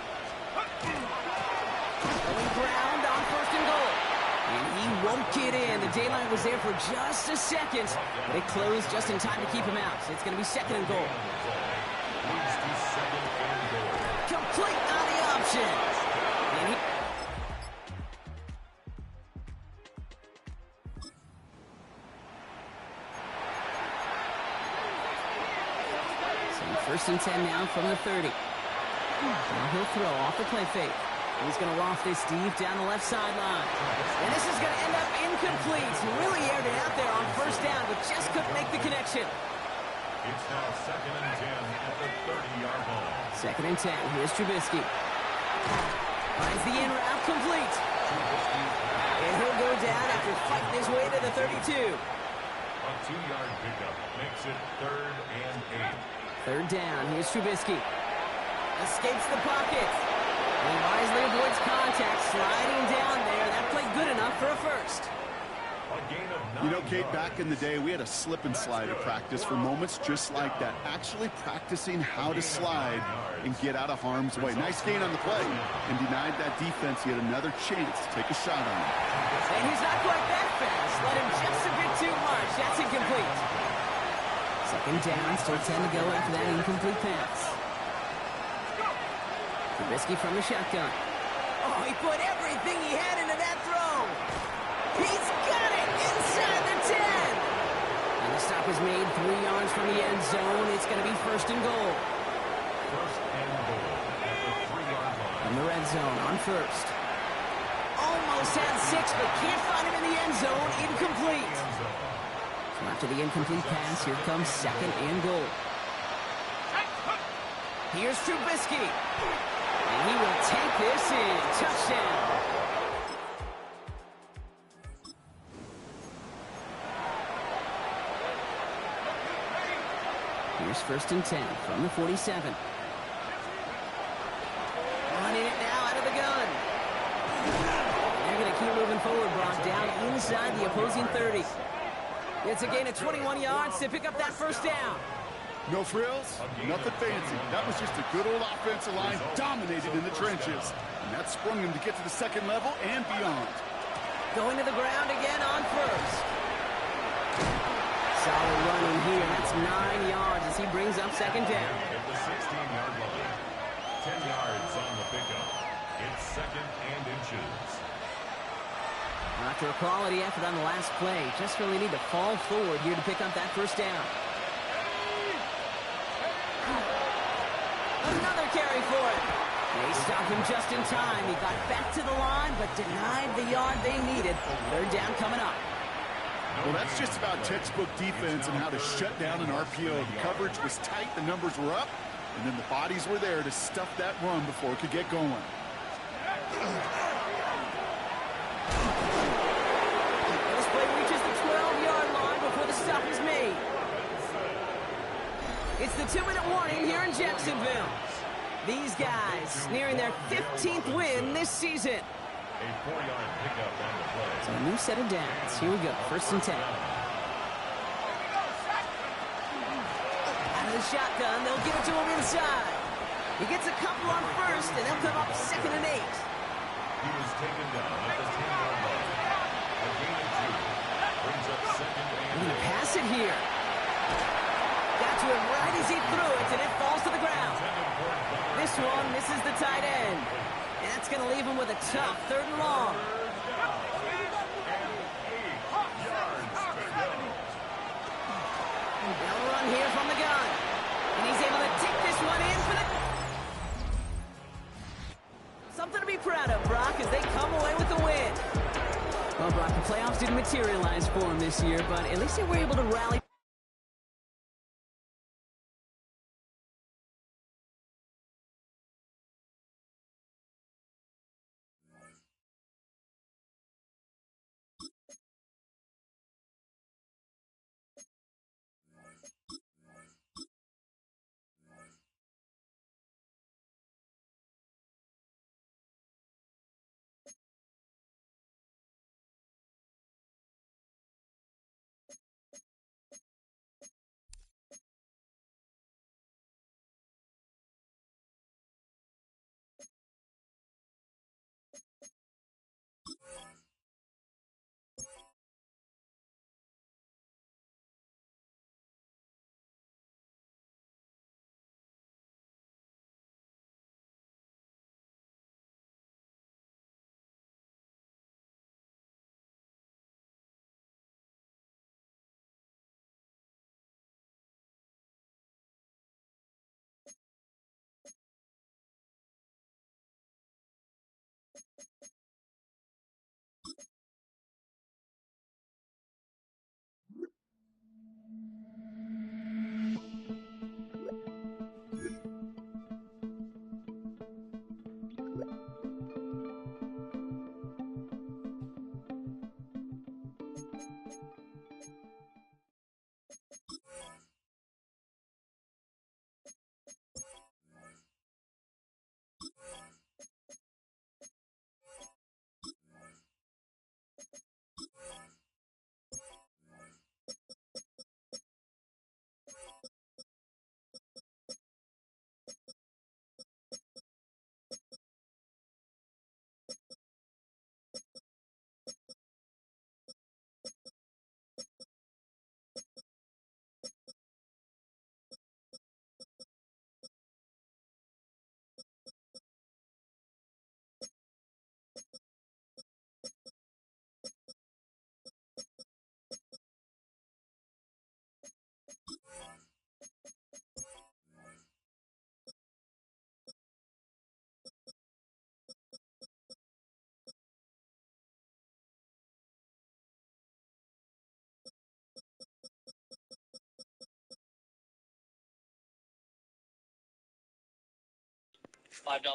Going ground on first and goal. And he won't get in. The daylight was there for just a second, but it closed just in time to keep him out. So it's going to be second and goal. Complete on the option. And he... First and 10 now from the 30. Now he'll throw off the play fake. He's going to loft this deep down the left sideline. And this is going to end up incomplete. He really aired it out there on first down, but just couldn't make the connection. It's now second and 10 at the 30-yard line. Second and 10. Here's Trubisky. Finds the in route complete. And he'll go down after fighting his way to the 32. A 2-yard pickup makes it third and 8. Third down. Here's Trubisky. Escapes the pocket. And wisely avoids contact. Sliding down there. That played good enough for a first. A gain of 9 You know, Kate, back in the day, we had a slip and slide at practice for moments just like that. Actually practicing how to slide and get out of harm's way. Nice gain on the play. And denied that defense yet another chance to take a shot on him. And he's not quite that fast. Let him just a bit too much. That's incomplete. Second down, still 10 to go after that incomplete pass. Trubisky from the shotgun. Oh, he put everything he had into that throw. He's got it inside the 10. And the stop is made 3 yards from the end zone. It's going to be first and goal. First and goal at the 3-yard line. From the red zone on first. Almost had 6, but can't find him in the end zone. Incomplete. So after the incomplete pass, here comes second and goal. Here's Trubisky. And he will take this in. Touchdown. Here's first and 10 from the 47. Running it now out of the gun. They're going to keep moving forward, Brock, down inside the opposing 30. It's a gain of 21 yards to pick up that first down. No frills, nothing fancy. That was just a good old offensive line dominated in the trenches. And that sprung him to get to the second level and beyond. Going to the ground again on first. Solid running here. That's 9 yards as he brings up second down. At the 16-yard line. 10 yards on the pickup. It's second and inches. After a quality effort on the last play, just really need to fall forward here to pick up that first down. Another carry for it. They stopped him just in time. He got back to the line, but denied the yard they needed. Third down coming up. Well, that's just about textbook defense and how to shut down an RPO. The coverage was tight, the numbers were up, and then the bodies were there to stuff that run before it could get going. This play reaches the 12-yard line before the stop is made. It's the 2-minute warning here in Jacksonville. These guys nearing their 15th win this season. A 4-yard pickup on the play. So a new set of downs. Here we go. 1st and 10. Out of the shotgun, they'll give it to him inside. He gets a couple on 1st, and they'll come up 2nd and 8. He was taken down at the 10-yard line. A gain of 2. Brings up 2nd and 8. We're going to pass it here. Got to him right as he threw it, and it falls to the ground. This one misses the tight end. And that's going to leave him with a tough 3rd and long. They'll run here from the gun. And he's able to take this one in for the... Something to be proud of, Brock, as they come away with the win. Well, Brock, the playoffs didn't materialize for him this year, but at least they were able to rally.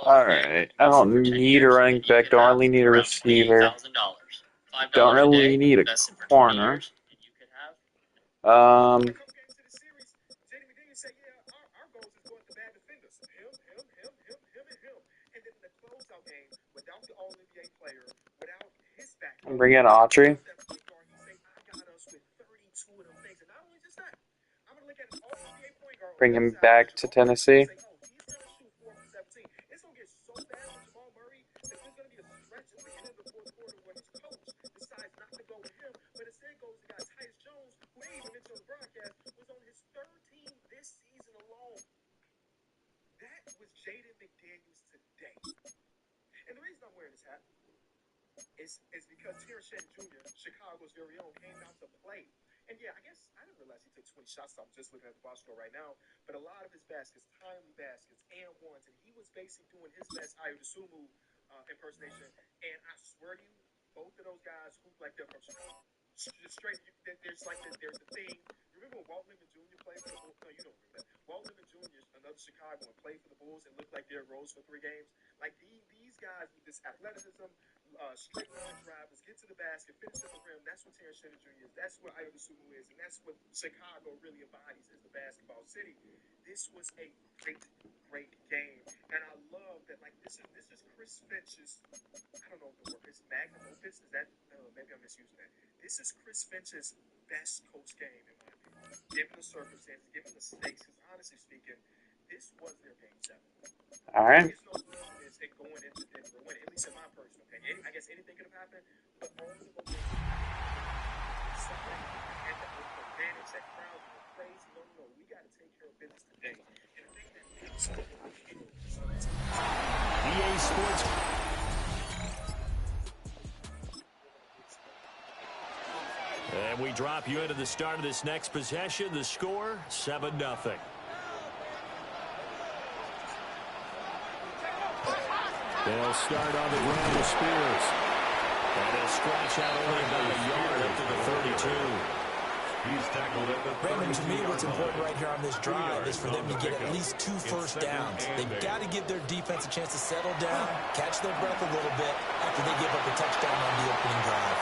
Alright, I don't need a running back, don't really need a receiver, don't really need a corner. Bring in Autry. Bring him back to Tennessee. Is because Terrence Shannon Jr., Chicago's very own, came out to play. And yeah, I guess I didn't realize he took 20 shots. I'm just looking at the box score right now. But a lot of his baskets, timely baskets, and ones, and he was basically doing his best Ayo Dosunmu impersonation. And I swear to you, both of those guys hoop like they're from Chicago. Straight, there's like there's the thing. Remember when Walt Lippman Jr. played for the Bulls? No, you don't remember that. Walt Lippman Jr. is another Chicagoan, played for the Bulls and looked like Derrick Rose for 3 games. Like these guys with this athleticism, straight line drivers, get to the basket, finish at the rim. That's what Terrence Shannon Jr. is. That's what Ayo Dosunmu is, and that's what Chicago really embodies as the basketball city. This was a great game, and I love that. Like this Listen, this is Chris Finch's, I don't know if the word is magnum opus. Is that, maybe I'm misusing that. This is Chris Finch's best coach game, in my opinion. Given the circumstances, given the stakes, because honestly speaking, this was their game 7. All right. There's no confidence in going into Denver winning, at least in my personal opinion. I guess anything could have happened, but all the momentum and the advantage, that crowd went crazy. No, we got to take care of business today. And the thing that EA Sports. And we drop you into the start of this next possession. The score, 7-0. They'll start on the ground with Spears. And they'll scratch out only about a yard up to the 32. He's tackled at the 32. Raymond, to me, what's important right here on this drive is for them to get at least 2 first downs. They've got to give their defense a chance to settle down, catch their breath a little bit after they give up a touchdown on the opening drive.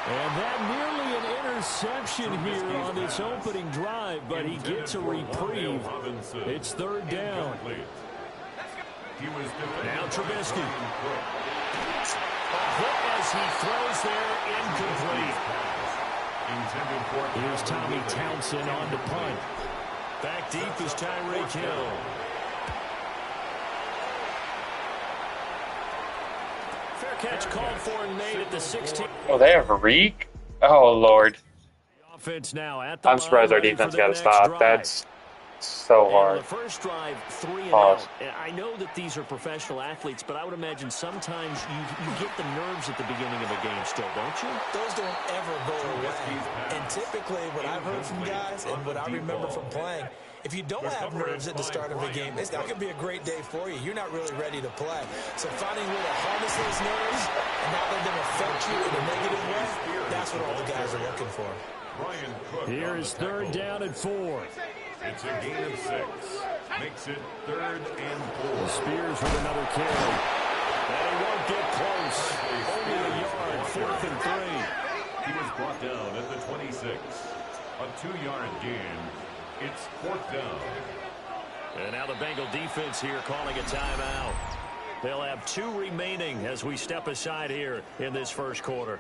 And that nearly an interception here on this opening drive, but he gets a reprieve. It's 3rd down. Now Trubisky. A hit as he throws there, incomplete. Here's Tommy Townsend on to punt. Back deep is Tyreek Hill. Fair catch called for and made at the 16. Oh, they have Reek? Oh, Lord. Offense now at the I'm surprised our defense got to stop. drive. That's so hard. The first drive, 3 and Pause. out. I know that these are professional athletes, but I would imagine sometimes you get the nerves at the beginning of a game still, don't you? Those don't ever go away. And typically what I've heard from guys and what I remember from playing, if you don't have nerves at the start of a game, it's not going to be a great day for you. You're not really ready to play. So finding a way to harness those nerves and not let them affect you in a negative way, that's what all the guys are looking for. Here is 3rd down and 4. It's a gain of 6. Makes it 3rd and 4. Spears with another carry. And he won't get close. Only a yard, 4th and 3. He was brought down at the 26. A 2-yard gain. It's 4th down. And now the Bengal defense here calling a timeout. They'll have 2 remaining as we step aside here in this first quarter.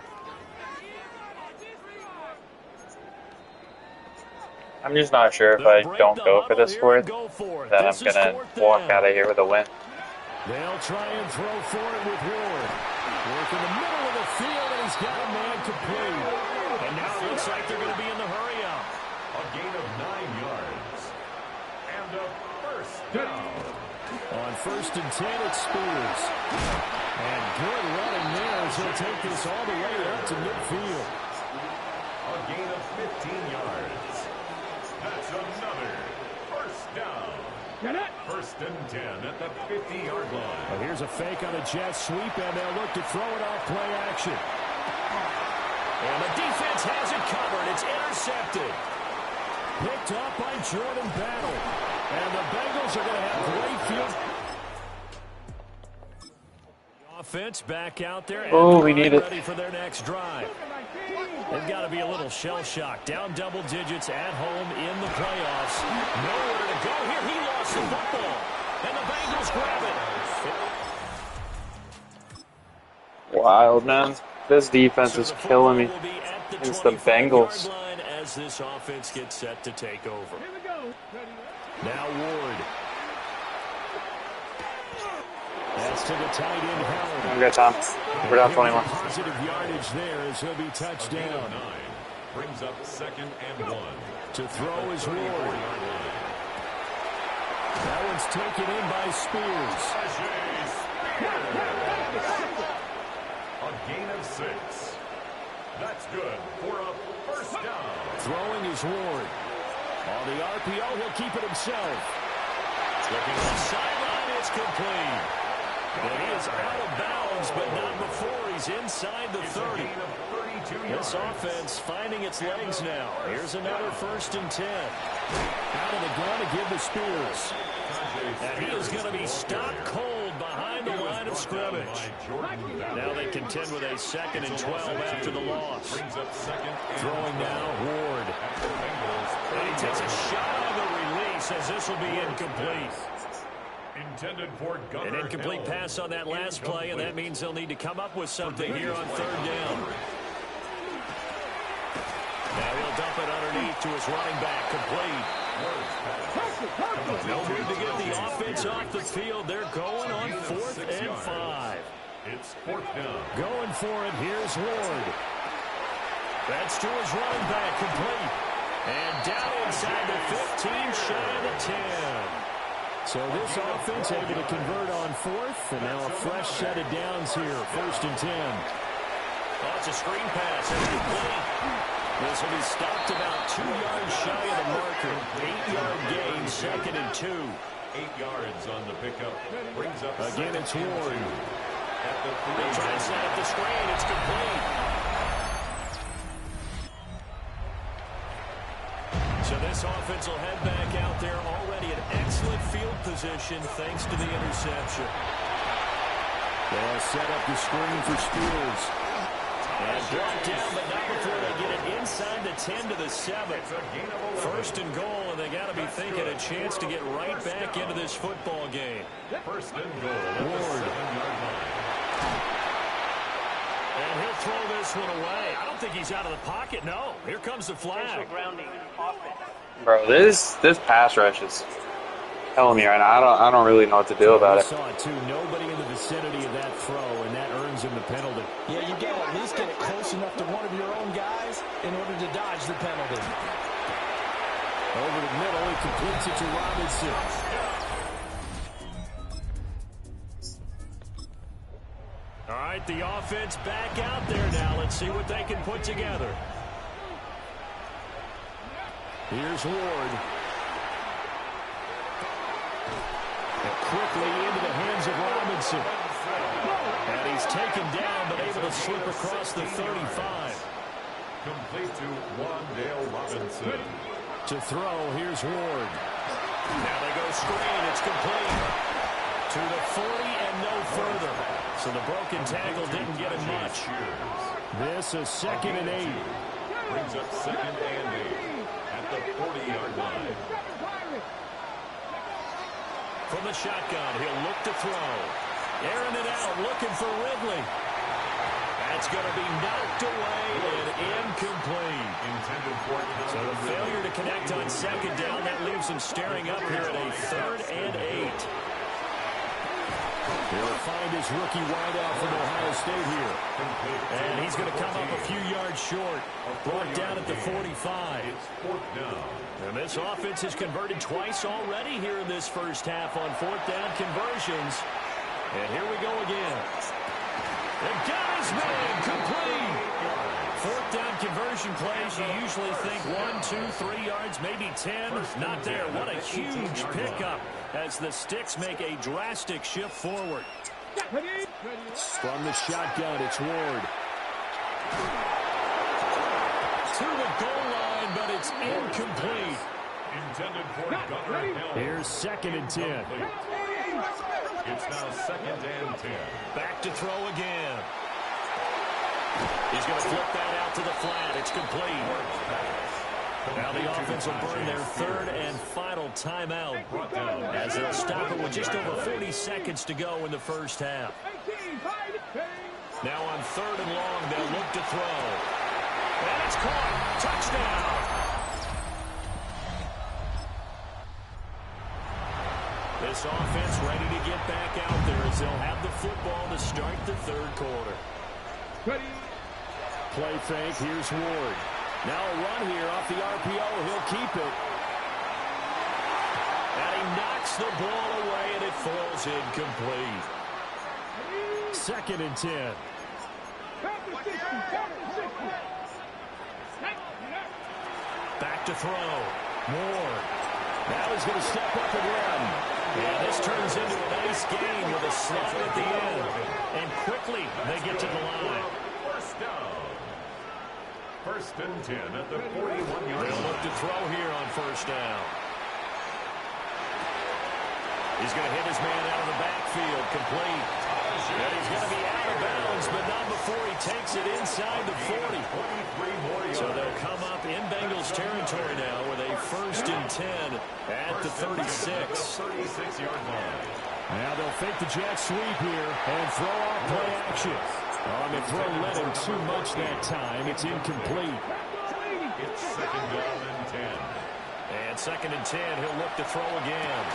I'm just not sure if I don't go for this fourth, that I'm going to walk out of here with a win. They'll try and throw for it with Ward. Work in the middle of the field, and he's got a man complete. And now it looks like they're going to be in the hurry-up. A gain of 9 yards. And a first down. On 1st and 10, it's Spears. And good running there as he'll take this all the way up to midfield. A gain of 15 yards. That's another first down. 1st and 10 at the 50-yard line. Well, here's a fake on a jet sweep, and they'll look to throw it off play action. And the defense has it covered. It's intercepted. Picked up by Jordan Battle. And the Bengals are going to have great field. The offense back out there. Oh, we need it. Ready for their next drive. They've got to be a little shell-shocked. Down double digits at home in the playoffs. Nowhere to go here. He lost the football. And the Bengals grab it. Wild, man. This defense is killing me. It's the Bengals. As this offense gets set to take over. Now Ward. That's to the tight end, Howard. I'm good, Tom. We're down 21. Positive yardage there as he'll be touchdown. Brings up 2nd and 1. To throw is Ward. That one's taken in by Spears. A gain of 6. That's good for a first down. Throwing is Ward. On the RPO, he'll keep it himself. Looking on the sideline, it's complete. And he is out of bounds, but not before he's inside the 30. This offense finding its legs now. Here's another 1st and 10. Out of the gun to give to Spears. And he is going to be stopped cold behind the line of scrimmage. Now they contend with a 2nd and 12 after the loss. Throwing now, Ward. And he takes a shot on the release as this will be incomplete. Intended for An incomplete pass on that last play, and that means they'll need to come up with something here on third down. Now he'll dump it underneath to his running back, complete. No need to get the offense off the field. They're going on 4th and 5. It's 4th down. Going for it. Here's Ward. That's to his running back, complete. And down inside the 15, shy of the 10. So this offense able to convert on 4th, and now a fresh set of downs here, 1st and 10. Oh, it's a screen pass. It's complete. This will be stopped about 2 yards shy of the marker. 8-yard gain, 2nd and 2. 8 yards on the pickup. Brings up again, it's Ward. They try to set up the screen. It's complete. So this offense will head back out there, already in excellent field position thanks to the interception. They'll set up the screen for Steelers. And brought down, but not before they get it inside the 10 to the 7. 1st and goal, and they got to be thinking a chance to get right back into this football game. 1st and goal. Ward. And he'll throw this one away. I don't think he's out of the pocket. No. Here comes the flag. Bro, this pass rush is telling me right now. I don't really know what to do about it. Saw it too. Nobody in the vicinity of that throw, and that earns him the penalty. Yeah, you got to at least get it close enough to one of your own guys in order to dodge the penalty. Over the middle, he completes it to Robinson. All right, the offense back out there now. Let's see what they can put together. Here's Ward. And quickly into the hands of Robinson. And he's taken down, but able to slip across the 35. Complete to Wandale Robinson. To throw, here's Ward. Now they go screen. It's complete. To the 40 and no further. So the broken tackle didn't get him much. This is 2nd and 8. Brings up 2nd and 8 at the 40-yard line. From the shotgun, he'll look to throw. Airing it out, looking for Ridley. That's going to be knocked away and incomplete. So the failure to connect on 2nd down, that leaves him staring up here at a 3rd and 8. He'll find his rookie wideout from Ohio State here. And he's going to come up a few yards short. Brought down at the 45. And this offense has converted twice already here in this first half on 4th down conversions. And here we go again. They got his man complete. 4th down conversion plays, you usually think 1, 2, 3 yards, maybe 10. Not there. What a huge pickup as the Sticks make a drastic shift forward. From the shotgun, it's Ward. To the goal line, but it's incomplete. Intended for Gunnar Hill. Here's 2nd and 10. It's now 2nd and 10. Back to throw again. He's going to flip that out to the flat. It's complete. Now the offense will burn their 3rd and final timeout as they'll stop it with just over 40 seconds to go in the first half. Now on 3rd and long, they'll look to throw. And it's caught. Touchdown. This offense ready to get back out there as they'll have the football to start the 3rd quarter. Play fake. Here's Ward. Now a run here off the RPO. He'll keep it. And he knocks the ball away, and it falls incomplete. 2nd and 10. Back to throw. Ward. Now he's going to step up and run. And this turns into a nice game with a slide at the end. And quickly they get to the line. 1st down. 1st and 10 at the 41-yard line. They'll look to throw here on 1st down. He's going to hit his man out of the backfield. Complete. And he's going to be out of bounds, but not before he takes it inside the 40. So they'll come up in Bengals territory now with a 1st and 10 at the 36. Now they'll fake the jet sweep here and throw off play action. On the throw led him too much that time. It's incomplete. It's 2nd down and 10. And 2nd and 10, he'll look to throw again.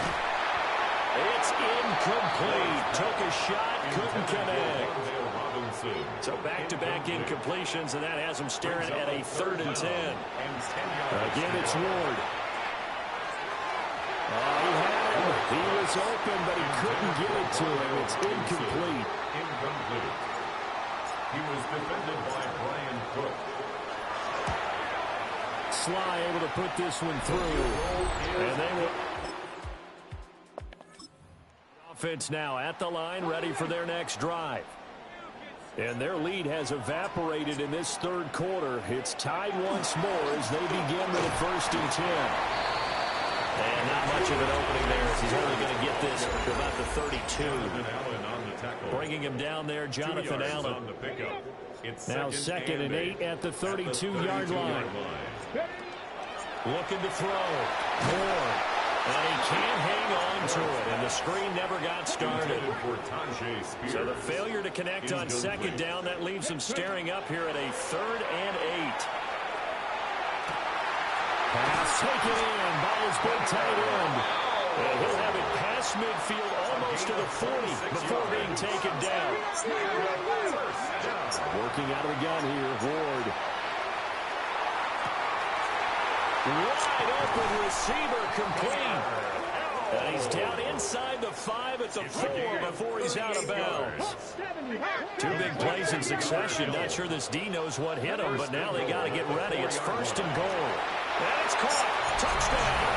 It's incomplete. Took a shot, couldn't connect. So back-to-back incompletions, and that has him staring at a 3rd and 10. Again, it's Ward. He had him. He was open, but he couldn't get it to him. It's incomplete. Incomplete. He was defended by Brian Cook. Sly able to put this one through. And they will... Offense now at the line, ready for their next drive. And their lead has evaporated in this 3rd quarter. It's tied once more as they begin with a 1st and 10. And not much of an opening there as he's only going to get this to about the 32. Bringing him down there, Jonathan Allen. Now 2nd and 8 at the 32-yard line. Looking to throw. Moore. And he can't hang on to it, and the screen never got started. So the failure to connect on 2nd down, that leaves him staring up here at a 3rd and 8. Pass taken in by his big tight end. And he'll have it past midfield almost to the 40 before being taken down. Working out of the gun here, Ward. Wide open receiver, complete. And he's down inside the 5 at the 4 before he's out of bounds. 2 big plays in succession. Not sure this D knows what hit him, but now they got to get ready. It's 1st and goal. And it's caught. Touchdown.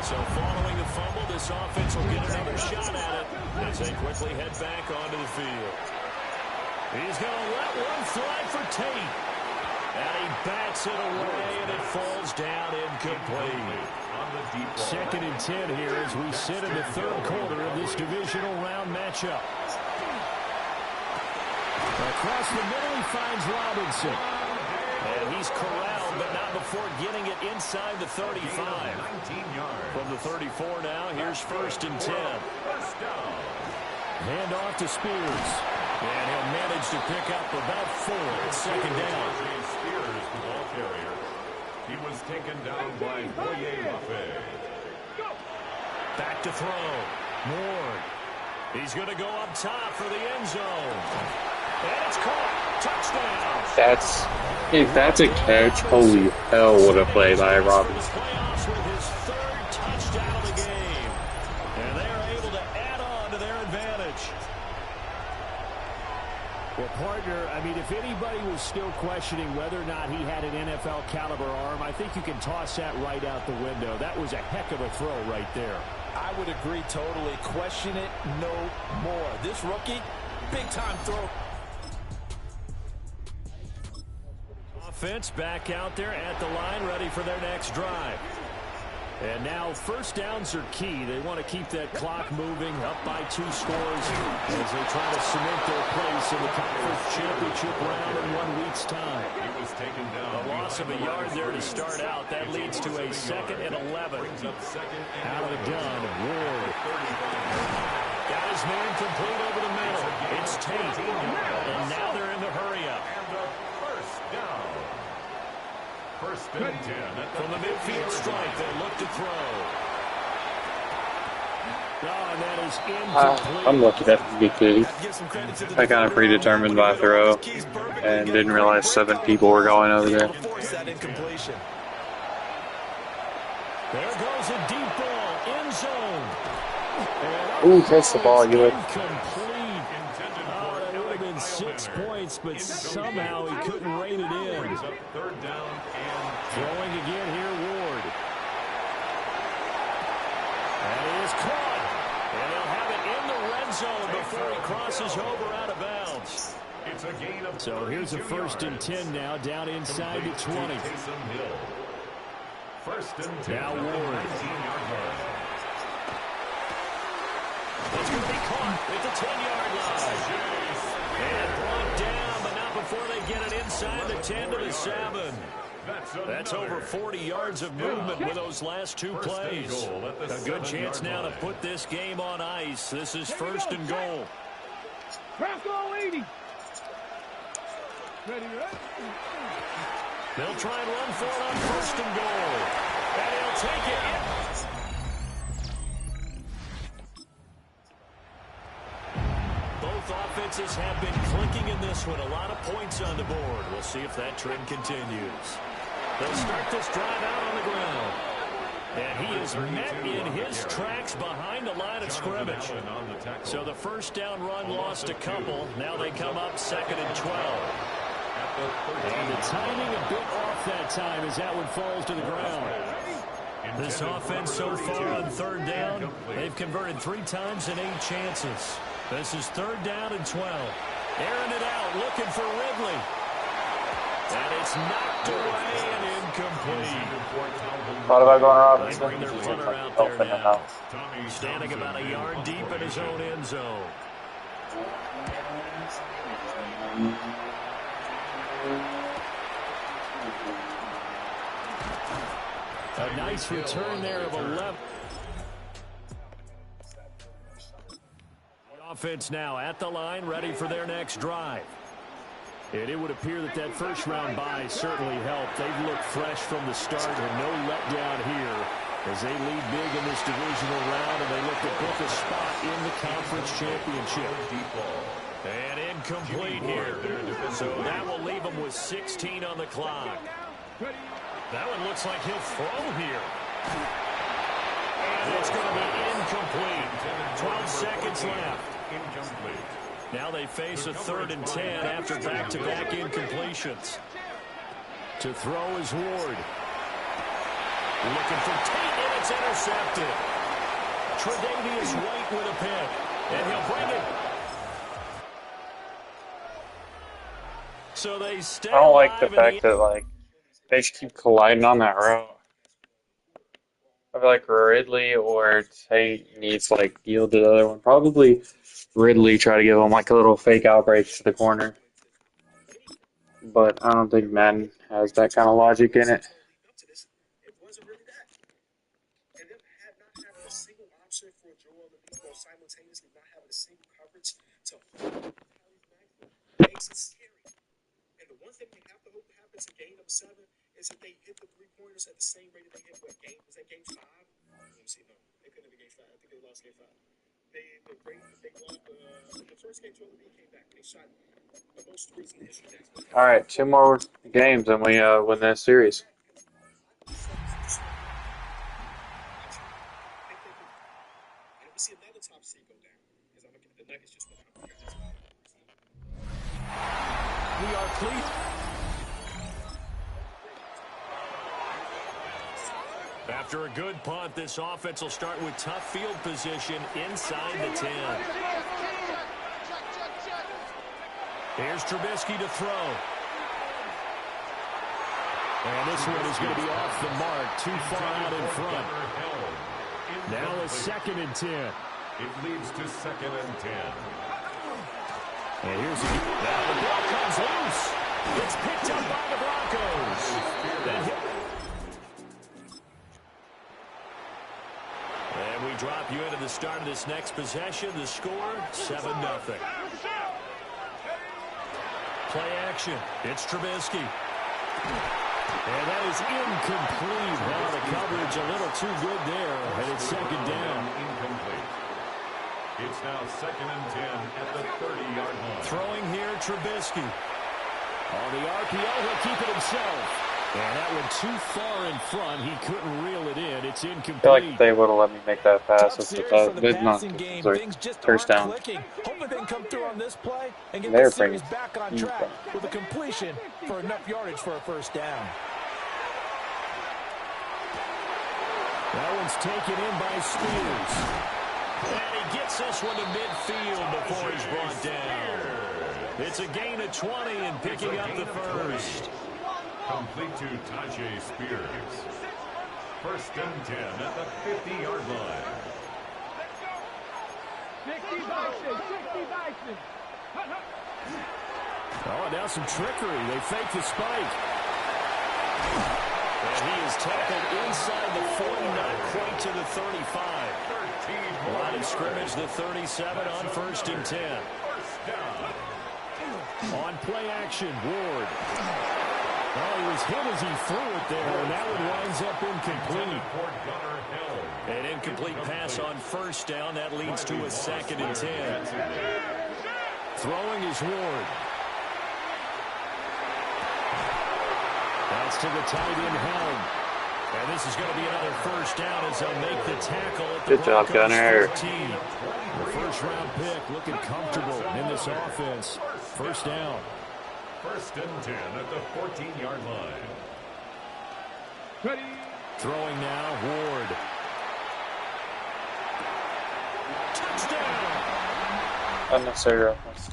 So following the fumble, this offense will get another shot at it as they quickly head back onto the field. He's going to let one fly for Tate. And he bats it away, and it falls down incomplete. 2nd and 10 here as we sit in the 3rd quarter of this divisional round matchup. Across the middle, he finds Robinson. And he's corralled, but not before getting it inside the 35. From the 34 now, here's 1st and 10. Hand off to Spears. And he'll manage to pick up about 4. It's 2nd down. Spears, the ball carrier. He was taken down by Boye Mafe. Back to throw. Ward. He's going to go up top for the end zone. And it's caught. Touchdown. If that's a catch, holy hell, what a play by Robinson. Playoffs with his 3rd touchdown of the game. And they're able to add on to their advantage. Well, partner, I mean, if anybody was still questioning whether or not he had an NFL caliber arm, I think you can toss that right out the window. That was a heck of a throw right there. I would agree totally. Question it no more. This rookie, big-time throw. Offense back out there at the line, ready for their next drive. And now 1st downs are key. They want to keep that clock moving, up by 2 scores as they try to cement their place in the conference championship round in 1 week's time. He was taken down. A loss of a yard there to start out. That leads to a 2nd and 11. Out of the gun, Ward. Got his man complete over the middle. It's Tate. And now they're in the hurry-up. First and 10. From the midfield stripe, they look to throw. Oh, and that is incomplete. I'm lucky that BK. I kind of predetermined my throw and didn't realize 7 people were going over there. There goes a deep ball, end zone. Ooh, catch the ball, you would. Incomplete. Oh, that would have been 6 points, but somehow he couldn't rein it in. 3rd down and throwing again here, Ward. And he is caught. And he'll have it in the red zone before he crosses over out of bounds. It's a gain of so here's a 1st and 10 now, down inside the 20. First and 10. Now Ward. It's going to be caught at the 10-yard line. And brought down, but not before they get it inside the 10 to the 7. That's over 40 yards of movement with those last two plays. A good chance now to put this game on ice. This is first and goal. They'll try and run for it on first and goal. And he'll take it. Both offenses have been clicking in this one. A lot of points on the board. We'll see if that trend continues. They'll start this drive out on the ground. And he is met in his tracks behind the line of scrimmage. So the first down run lost a couple. Now they come up second and 12. And the timing a bit off that time as that one falls to the ground. This offense so far on third down, they've converted 3 times in 8 chances. This is third down and 12. Airing it out, looking for Ridley. And it's knocked away and incomplete. Thought about going Robinson. They bring their punter out there now. Standing about a yard deep in his own end zone. A nice return there of 11. The offense now at the line, ready for their next drive. And it would appear that that first-round bye certainly helped. They've looked fresh from the start and no letdown here as they lead big in this divisional round, and they look to book a spot in the conference championship. And incomplete here. So that will leave them with 16 on the clock. That one looks like he'll throw here. And it's going to be incomplete. 12 seconds left. Incomplete. Now they face a 3rd and 10 after back-to-back incompletions. To throw is Ward. Looking for Tate, and it's intercepted. Tre'Davious White with a pick. And he'll bring it. So they stay I don't like the alive fact that, like, they just keep colliding on that route. I feel like Ridley or Tate needs, like, yield to the other one. Probably Ridley try to give him, like, a little fake outbreak to the corner. But I don't think Madden has that kind of logic in it. It wasn't really that. And them had not having a single option for Joel Embiid or simultaneously not having a single coverage to hold makes it scary. And the one thing we have to hope happens in game number 7 is if they hit the 3-pointers at the same rate that they hit what game was that game 5? Let me see. No, they couldn't have been game 5. I think they lost game 5. They won the first game. Joel Embiid came back. They shot the most threes in the history. All right, 2 more games and we win this series. See another top seed go down because I'm looking at the Nuggets just went out. We are pleased. After a good punt, this offense will start with tough field position inside the 10. Here's Trubisky to throw. And this one is going to be off the mark, too far out in front. Now a 2nd and 10. It leads to 2nd and 10. And here's the ball comes loose. It's picked up by the Broncos. And we drop you into the start of this next possession. The score, 7-0. Play action. It's Trubisky. And that is incomplete. Now the coverage a little too good there. And it's 2nd down. Incomplete. It's now 2nd and 10 at the 30-yard line. Throwing here, Trubisky. On the RPO, he'll keep it himself. And that one too far in front. He couldn't reel it in. It's incomplete. I feel like they would have let me make that pass. It's first down. Hopefully they can come through on this play and get They're the series back on track with a completion for enough yardage for a first down. That one's taken in by Spears. And he gets this one to midfield before he's brought down. It's a gain of 20 and picking up the first. Complete to Tyjae Spears. 1st and 10 at the 50-yard line. Oh, now some trickery. They fake the spike. And he is tackled inside the 40, not quite to the 35. Line of scrimmage, the 37 on 1st and 10. On play action, Ward. Well, he was hit as he threw it there, and that one winds up incomplete. An incomplete pass on 1st down. That leads to a 2nd and 10. Throwing is Ward. That's to the tight end, Helm. And this is going to be another 1st down as they'll make the tackle at the Good job, Gunner. 14. The 1st-round pick looking comfortable in this offense. 1st down. 1st and 10 at the 14-yard line. Throwing now, Ward. Touchdown! Unnecessary roughness.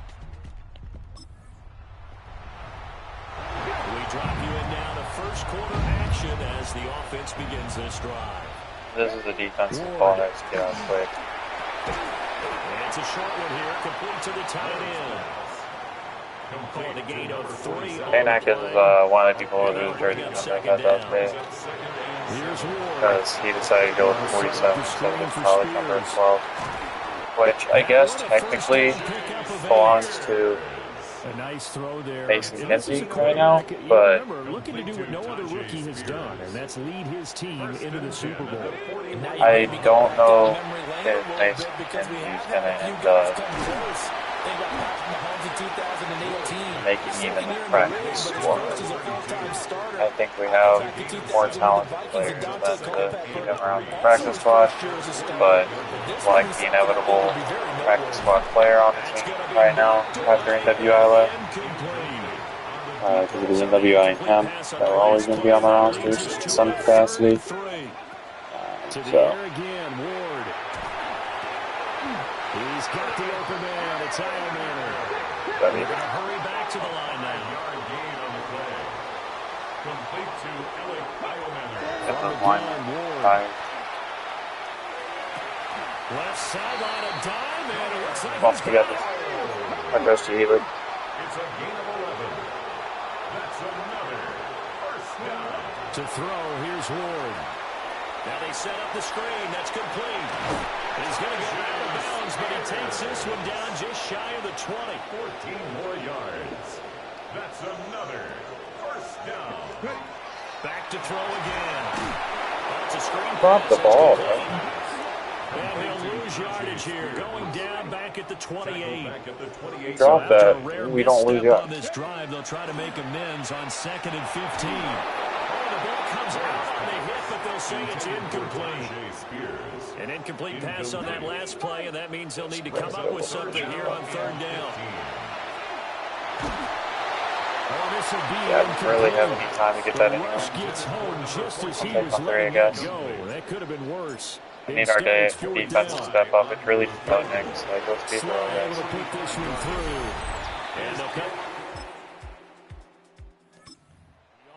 We drop you in now to 1st quarter action as the offense begins this drive. This is a defensive ball that get out quick. And it's a short one here, complete to the tight end. Complete a gain of 3. Dan Atkins is one of the people who lose jersey numbers I got that day. Because he decided to go with 47 instead of his college number 12. Which I guess technically belongs to a nice throw there. Mason Kinsey right now, but looking to do what no other rookie has done, and that's lead his team into the Super Bowl. I don't know if Mason Kinsey is going to end up making even the practice squad. I think we have more talented players than to keep him around the practice squad, but like the inevitable practice squad player on the team right now after NWI left. Because it was NWI and him, that we're always going to be on the rosters in some capacity. So. He's got the open man. It's Ironman. They're going to hurry back to the line now. Yard gain on the play. Complete to Alec Ironman. Left sideline, a dime, and it looks like Once we got this, that goes to Healy. It's a gain of 11. That's another 1st down. To throw, here's Ward. Now they set up the screen. That's complete. He's going to go out of bounds, but he takes this one down just shy of the 20. 14 more yards. That's another 1st down. Back to throw again. That's a screen. Drop the ball, bro. And he'll lose yardage here. Going down back at the 28. Drop that. We don't lose yardage. On this drive, they'll try to make amends on 2nd and 15. The ball comes out on the hit, but they'll say it's incomplete. An incomplete pass on that last play, and that means they'll need to come up with something here on 3rd down. Yeah, I didn't really have any time to get that anyway. I'll take my 3, I guess. That could have been worse. We need our defense to step up. It's really pathetic. Like, let's be real, guys.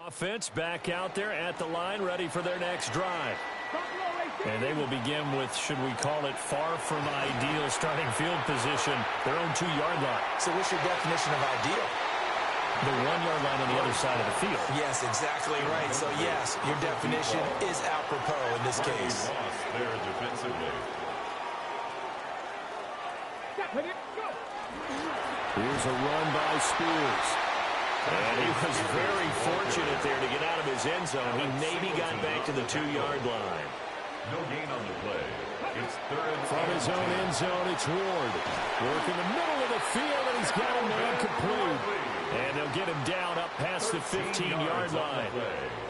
Offense back out there at the line, ready for their next drive. And they will begin with, should we call it, far from ideal starting field position, their own 2-yard line. So what's your definition of ideal? The 1-yard line on the other side of the field. Yes, exactly right. So, yes, your definition is apropos in this case. Here's a run by Spears. And he was very fortunate there to get out of his end zone. He maybe got back to the 2-yard line. No gain on the play. It's 3rd. From his own end zone, it's Ward. Work in the middle of the field, and he's got him incomplete. And they'll get him down up past the 15-yard line.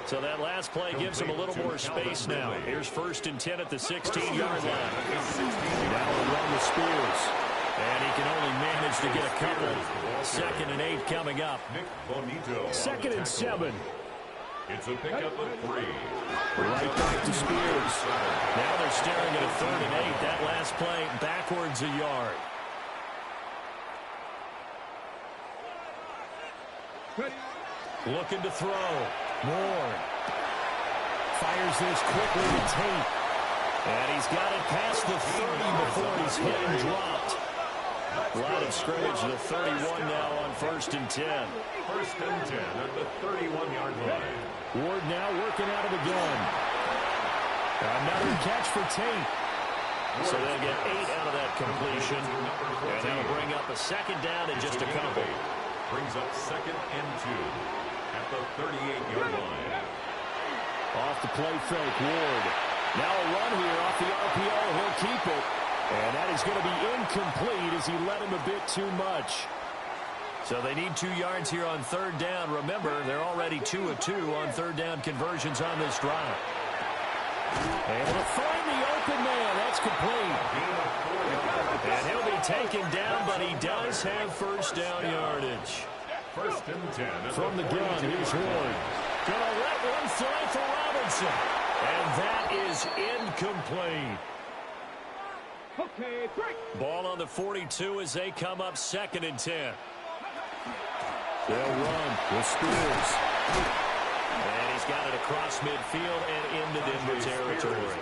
So that last play gives him a little more space now. Here's 1st and 10 at the 16-yard line. Now a run to Spears. And he can only manage to get a couple. 2nd and 8 coming up. 2nd and 7. It's a pickup of 3. Right back to Spears. Now they're staring at a 3rd and 8. That last play backwards a yard. Looking to throw. Ward fires this quickly to Tate. And he's got it past the 30 before he's hit and dropped. Line of scrimmage, the 31 now on 1st and 10. 1st and 10 at the 31-yard line. Ward now working out of the gun. Another catch for Tate. So they'll get 8 out of that completion. And they'll bring up a 2nd down in just a couple. Brings up 2nd and 2 at the 38-yard line. Off the play fake, Ward. Now a run here off the RPO. He'll keep it. And that is going to be incomplete as he led him a bit too much. So they need 2 yards here on 3rd down. Remember, they're already 2 of 2 on 3rd down conversions on this drive. Able to find the open man. That's complete. And he'll be taken down, but he does have 1st down yardage. 1st and 10. From the gun, here's Ward. Gonna let one fly for Robinson. And that is incomplete. Okay, break. Ball on the 42 as they come up 2nd and 10. They'll run with Spears. And he's got it across midfield and into Denver territory.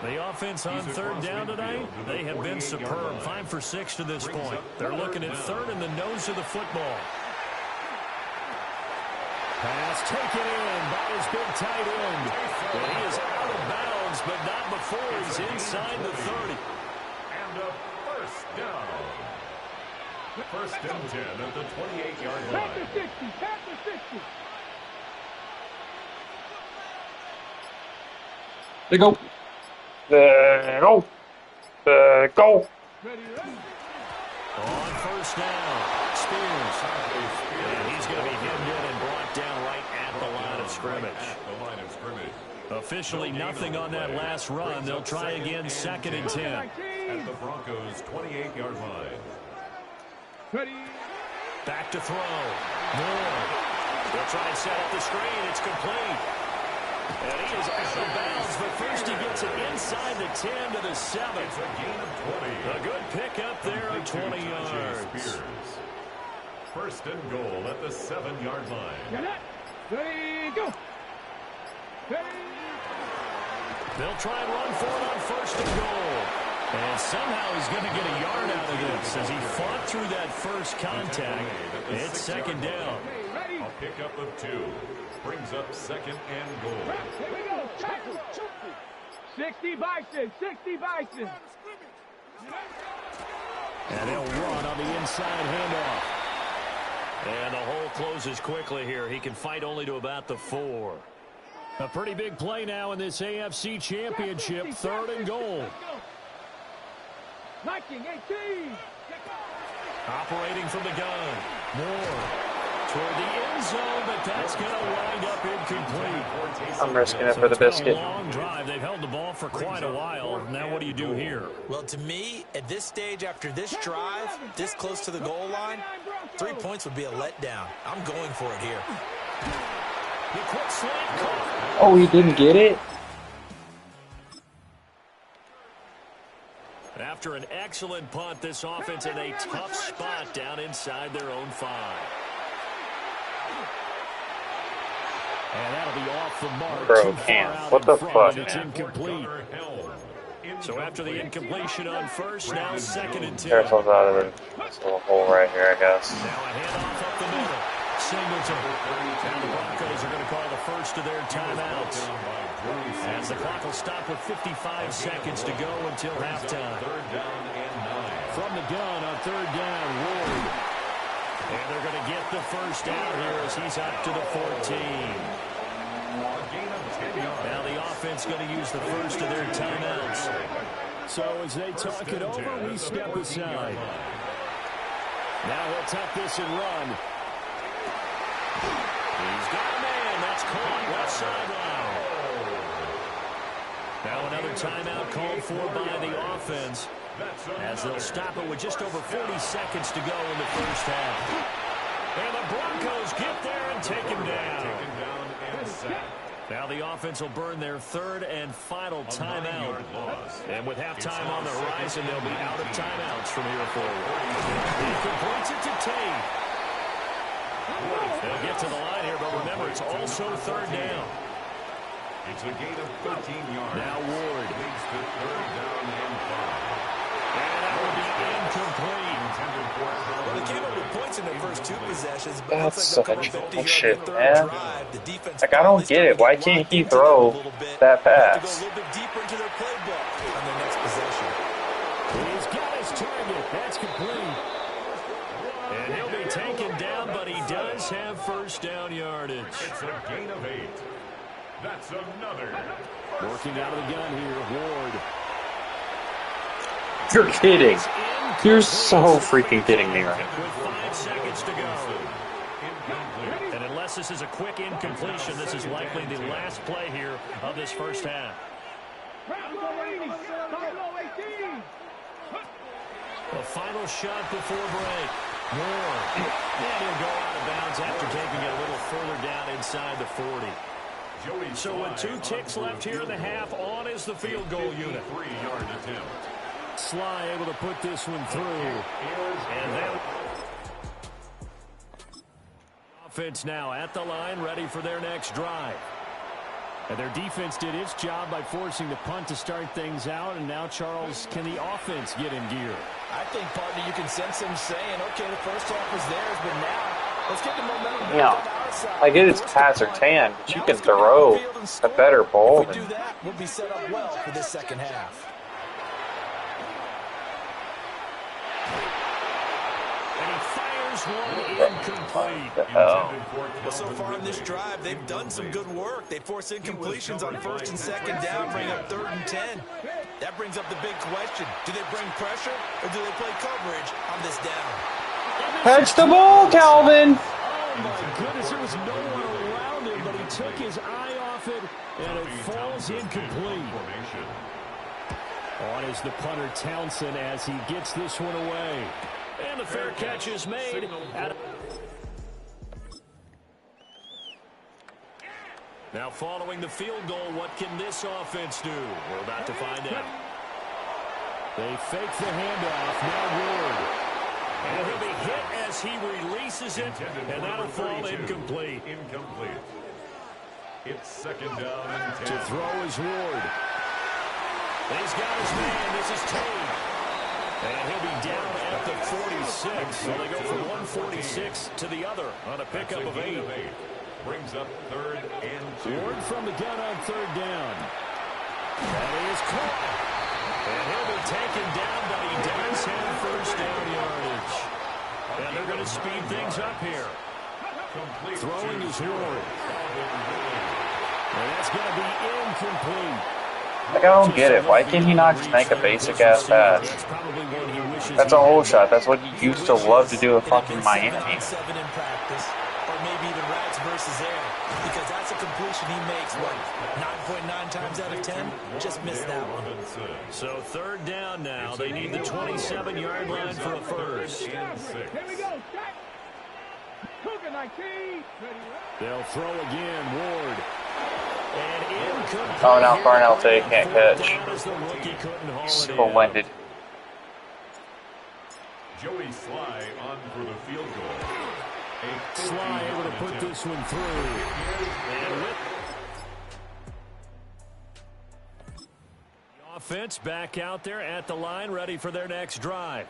The offense on 3rd down tonight, they have been superb. 5 for 6 to this point. They're looking at 3rd in the nose of the football. Pass taken in by his big tight end. And he is out of bounds, but not before he's inside the 30. And a 1st down. 1st and 10 at the 28-yard line. Pack the 60, pack the 60. They go. They go. They go. Ready, ready. On 1st down, Spears. And he's going to be hemmed in and brought down right at the line of scrimmage. Officially nothing on that last run. They'll try again 2nd and 10. At the Broncos' 28-yard line. Ready. Back to throw. Moore. They'll try and set up the screen. It's complete. And he is out of bounds, but first he gets it inside the 10 to the 7. It's a gain of 20. A good pickup there of 20 yards. 1st and goal at the 7-yard line. Get it. Ready, go. Ready. They'll try and run for it on 1st and goal. And somehow he's going to get a yard out of this as he fought through that first contact. It's 2nd down. A pickup of 2. Brings up 2nd and goal. Here we go. 60 Bison, 60 Bison. And they'll run on the inside handoff. And the hole closes quickly here. He can fight only to about the 4. A pretty big play now in this AFC Championship. 3rd and goal. 1918. Operating from the gun. Moore toward the end zone, but that's going to wind up incomplete. I'm risking it for the biscuit. Long drive. They've held the ball for quite a while. Now what do you do here? Well, to me, at this stage, after this drive, this close to the goal line, 3 points would be a letdown. I'm going for it here. The quick slant caught. Oh, he didn't get it? After an excellent punt, this offense in a tough spot down inside their own 5. And that'll be off the mark. Bro, too far Cam, out what in the front, fuck? and it's incomplete. So after the incompletion on 1st, now 2nd and 10. Careful's out of this little hole right here, I guess. Now a handoff up the middle. Singleton. And the Broncos are going to call the first of their timeouts. As the clock will stop with 55 seconds to go until halftime. From the gun on 3rd down, Ward. And they're going to get the first out here as he's up to the 14. Now the offense going to use the first of their timeouts. So as they talk it over, we step aside. Now he'll tuck this and run. He's got a man. That's caught left sideline. Now another timeout called for by the offense as they'll stop it with just over 40 seconds to go in the first half. And the Broncos get there and take him down. Now the offense will burn their 3rd and final timeout. And with halftime on the horizon, they'll be out of timeouts from here forward. He completes it to Tate. They'll get to the line here, but remember, it's also 3rd down. It's a gain of 13 yards. Now Ward. Leads to 3rd down and 5. And that will be incomplete. Well, they came up with points in their first 2 possessions, but That's looks like they'll such come up empty bullshit, here on the 3rd man. drive. The defense Like, I don't get it. Why can't he throw that to go a pass? little bit deeper into their playbook on their next possession. He's got his target. That's complete. And he'll be taken down, but he does have first down yardage. It's a gain of 8. That's another. Working out of the gun here, Ward. You're kidding. You're so freaking kidding me right now. With 5 seconds to go. And unless this is a quick incompletion, this is likely the last play here of this first half. The final shot before break. Moore. And he'll go out of bounds after taking it a little further down inside the 40. So with 2 ticks left here in the half, on is the field goal unit. 3-yard attempt. Sly able to put this one through. And then offense now at the line, ready for their next drive. And their defense did its job by forcing the punt to start things out. And now, Charles, can the offense get in gear? I think, partner, you can sense them saying, okay, the first half was theirs, but now let's get the momentum back Yeah. on our side. I get it's pass or tan, but you can throw a better ball If we than do that, we'll be set up well for this second half. And he fires one incomplete. the hell. Well, so far in this drive, they've done some good work. They force incompletions on 1st and 2nd down, bring up 3rd and 10. That brings up the big question. Do they bring pressure or do they play coverage on this down? Catch the ball, Calvin! Oh, my goodness, there was no one around him, but he took his eye off it, and it falls incomplete. On is the punter, Townsend, as he gets this one away. And the fair catch is made. Now following the field goal, what can this offense do? We're about to find out. They fake the handoff. Now Ward. And he'll be hit as he releases it, and that'll fall incomplete. It's 2nd down and 10. To throw is Ward. He's got his man. This is Tate. And he'll be down at the 46. So they go from 146 to the other on a pickup of 8. Brings up 3rd and 2. Ward from the gun on 3rd down. And he is caught. And he'll be taken down, but he does have first down yardage. And they're going to speed things up here. Throwing is Ward. And that's going to be incomplete. Like, I don't get it. Why can't he not just make a basic-ass pass? That's a hole shot. That's what he used to love to do at fucking Miami. 7 in practice, or maybe even rags versus air, because that's a completion he makes, what, 9.9 times out of 10? Just missed that one. So 3rd down now. They need the 27-yard line for a first. They'll throw again, Ward. And incomplete. Oh, now Farnell Tate can't catch. Splendid. Joey Sly on for the field goal. Sly able to put this one through. And with the offense back out there at the line, ready for their next drive.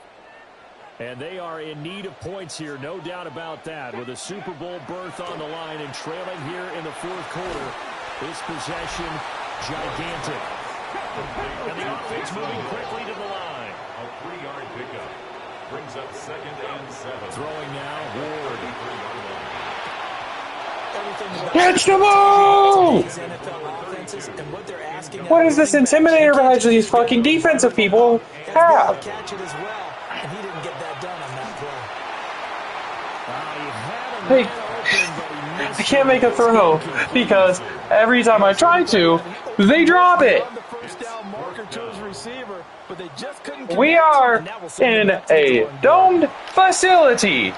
And they are in need of points here, no doubt about that. With a Super Bowl berth on the line and trailing here in the 4th quarter. This possession, gigantic. And the offense moving quickly to the line. A 3-yard pickup. Brings up 2nd and 7. Throwing now, Ward. Catch the ball! What is this intimidator badge these fucking defensive people have? Hey, I can't make a throw because every time I try to, they drop it. We are in a domed facility.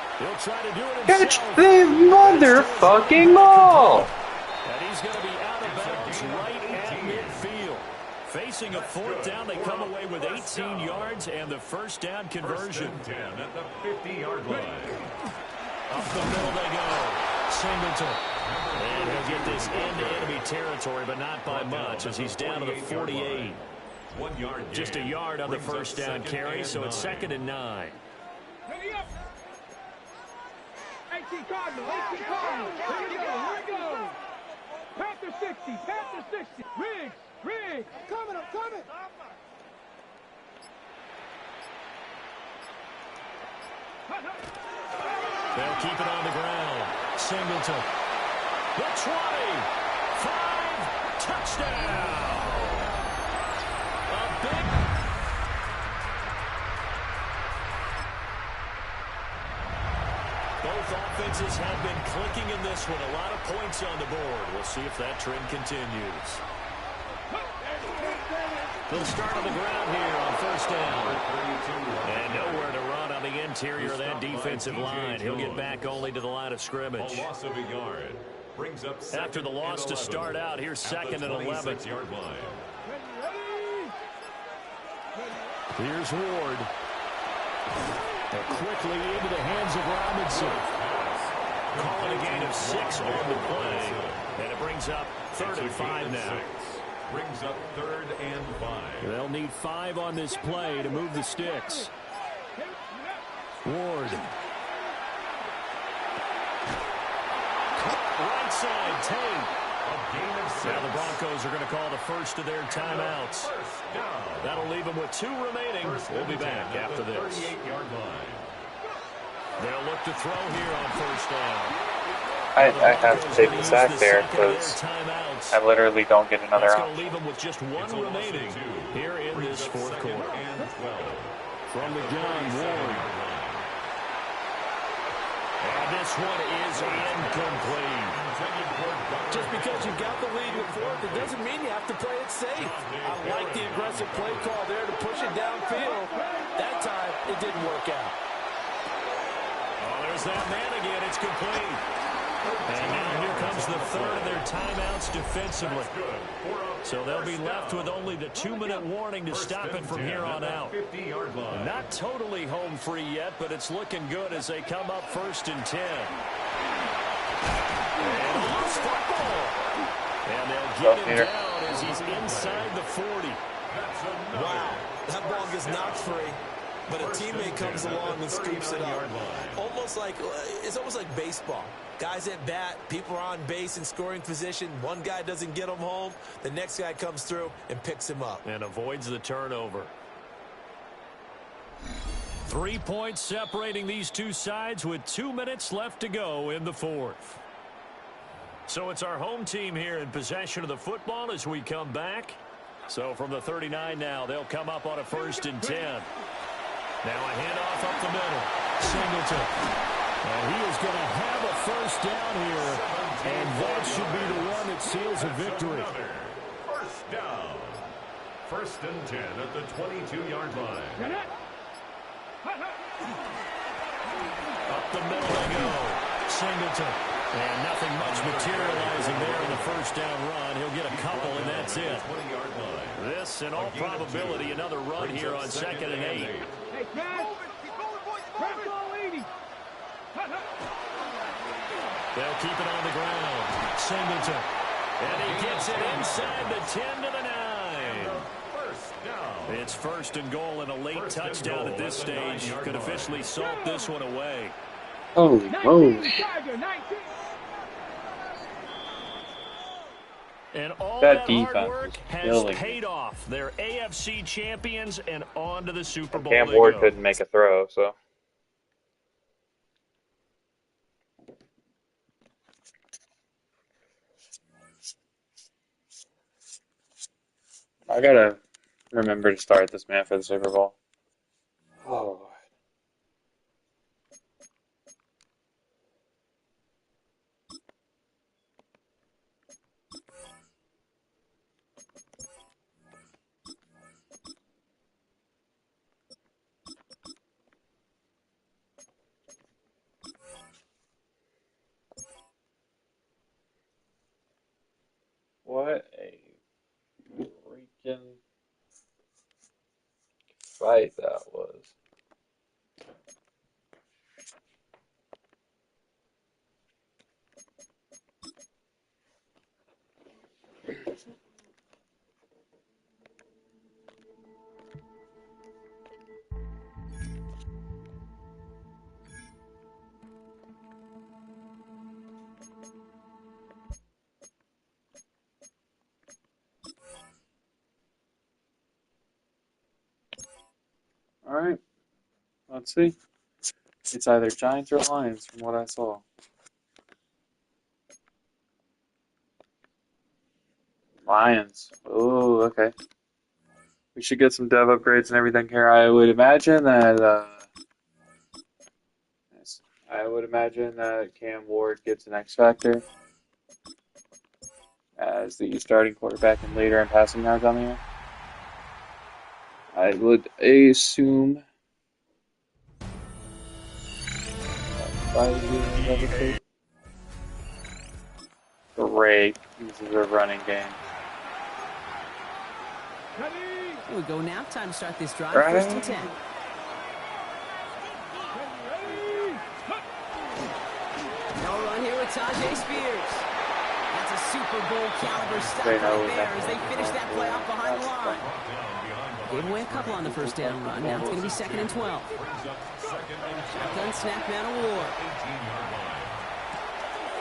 Catch the motherfucking ball. And he's going to be out of bounds right at midfield. Facing a 4th down, they come away with 18 yards and the first down conversion. 10 at the 50-yard line. Up the middle they go. Singleton And he'll get this into enemy territory, but not by much, as he's down to the 48. 1 yard. Just a yard on the first down carry, so it's 2nd and 9. Cardinal. Here we go. Panther 60. Riggs. I'm coming. They'll keep it on the ground. Singleton. The 20. 5. Touchdown. A big. Both offenses have been clicking in this one. A lot of points on the board. We'll see if that trend continues. They'll start on the ground here on first down. And nowhere to run on the interior of that defensive line. He'll get back only to the line of scrimmage. A loss of a yard. Brings up after the loss to start out, here's 2nd and 11. Yard line. Here's Ward. And quickly into the hands of Robinson. Calling a gain of 6 on the play. And it brings up 3rd and 5 now. Brings up 3rd and 5. They'll need 5 on this play to move the sticks. Ward. Right side, Tate. Now the Broncos are going to call the first of their timeouts. That'll leave them with 2 remaining. We'll be back after this. 38-yard line. They'll look to throw here on first down. I have to take the sack there because I literally don't get another That's out. going to leave them with just 1 remaining here in this 4th quarter. From the gun, Ward. And this one is incomplete. Just because you got the lead in the 4th, it doesn't mean you have to play it safe. I like the aggressive play call there to push it downfield. That time, it didn't work out. Oh, there's that man again. It's complete. And now here comes the 3rd of their timeouts defensively. So they'll be left with only the 2-minute warning to stop it from here on out. Not totally home free yet, but it's looking good as they come up 1st and 10. And a loose football. And they'll get him down as he's inside the 40. Wow, that ball gets knocked free. But a teammate comes along and scoops it up. It's almost like baseball. Guys at bat, people are on base in scoring position. One guy doesn't get him home. The next guy comes through and picks him up. And avoids the turnover. 3 points separating these two sides with 2 minutes left to go in the 4th. So it's our home team here in possession of the football as we come back. So from the 39 now, they'll come up on a 1st and 10. Now a handoff up the middle. Singleton. And he is going to have a 1st down here. And that should be the one that seals a victory. 1st down. 1st and 10 at the 22-yard line. Up the middle they go. Singleton. And nothing much materializing there in the 1st down run. He'll get a couple, and that's it. This, in all probability, another run here on 2nd and 8. Hey, guys. Press all 80. They'll keep it on the ground. Singleton. And he gets it inside the 10 to the 9. It's 1st and goal and a late touchdown at this stage. Could officially salt this one away. Holy moly. And all That that hard defense work is has killing paid me. off. They're AFC champions and on to the Super Bowl. Cam they Ward go. couldn't make a throw, so. I gotta remember to start this man for the Super Bowl. Oh. What a freaking fight that was. Let's see. It's either Giants or Lions from what I saw. Lions. Oh, okay. We should get some dev upgrades and everything here. I would imagine that Cam Ward gets an X factor as the starting quarterback and leader in passing yards on the year. I would assume. Great. This is a running game. Here we go now. Time to start this drive. Right. 1st and 10. No run here with Tajay Spears. That's a Super Bowl caliber stop right there as they finish that play off behind the line. Gave away a couple on the first down run. Now it's going to be 2nd and 12. Shotgun snap, man of war.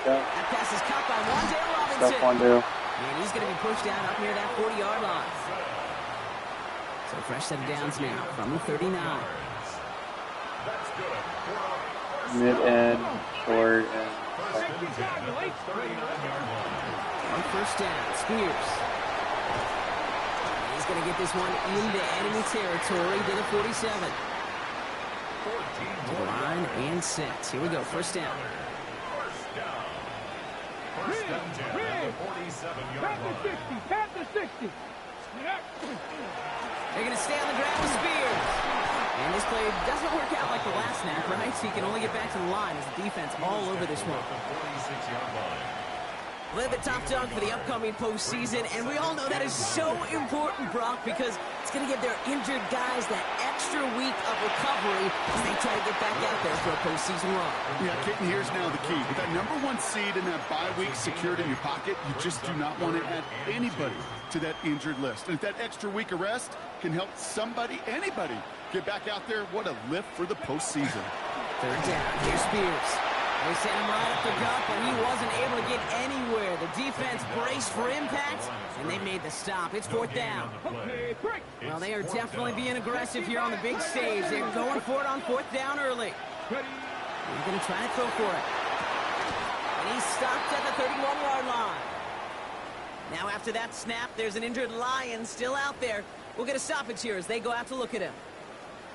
That pass is caught by Wan'Dale Robinson. And he's going to be pushed down up near that 40-yard line. So fresh set of downs now from the 39. Mid-end, forward, and on 1st down, Spears. He's going to get this one into enemy territory to the 47. To the line and set. Here we go, 1st down. First and 10 at the 47-yard line. Tap the 60. They're going to stay on the ground with Spears. And this play doesn't work out like the last snap, right? So he can only get back to the line as the defense all over this one. Well, the top dog for the upcoming postseason, and we all know that is so important, Brock, because it's going to give their injured guys that extra week of recovery as they try to get back out there for a postseason run. Yeah, Keaton, here's now the key. With that #1 seed and that bye week secured in your pocket, you just do not want to add anybody to that injured list. And if that extra week of rest can help somebody, anybody, get back out there, what a lift for the postseason. 3rd down, here's Spears. They sent him right up the gut, but he wasn't able to get anywhere. The defense braced for impact, and they made the stop. It's 4th down. Well, they are definitely being aggressive here on the big stage. They're going for it on 4th down early. He's going to try to throw for it. And he's stopped at the 31-yard line. Now after that snap, there's an injured Lion still out there. We'll get a stoppage here as they go out to look at him.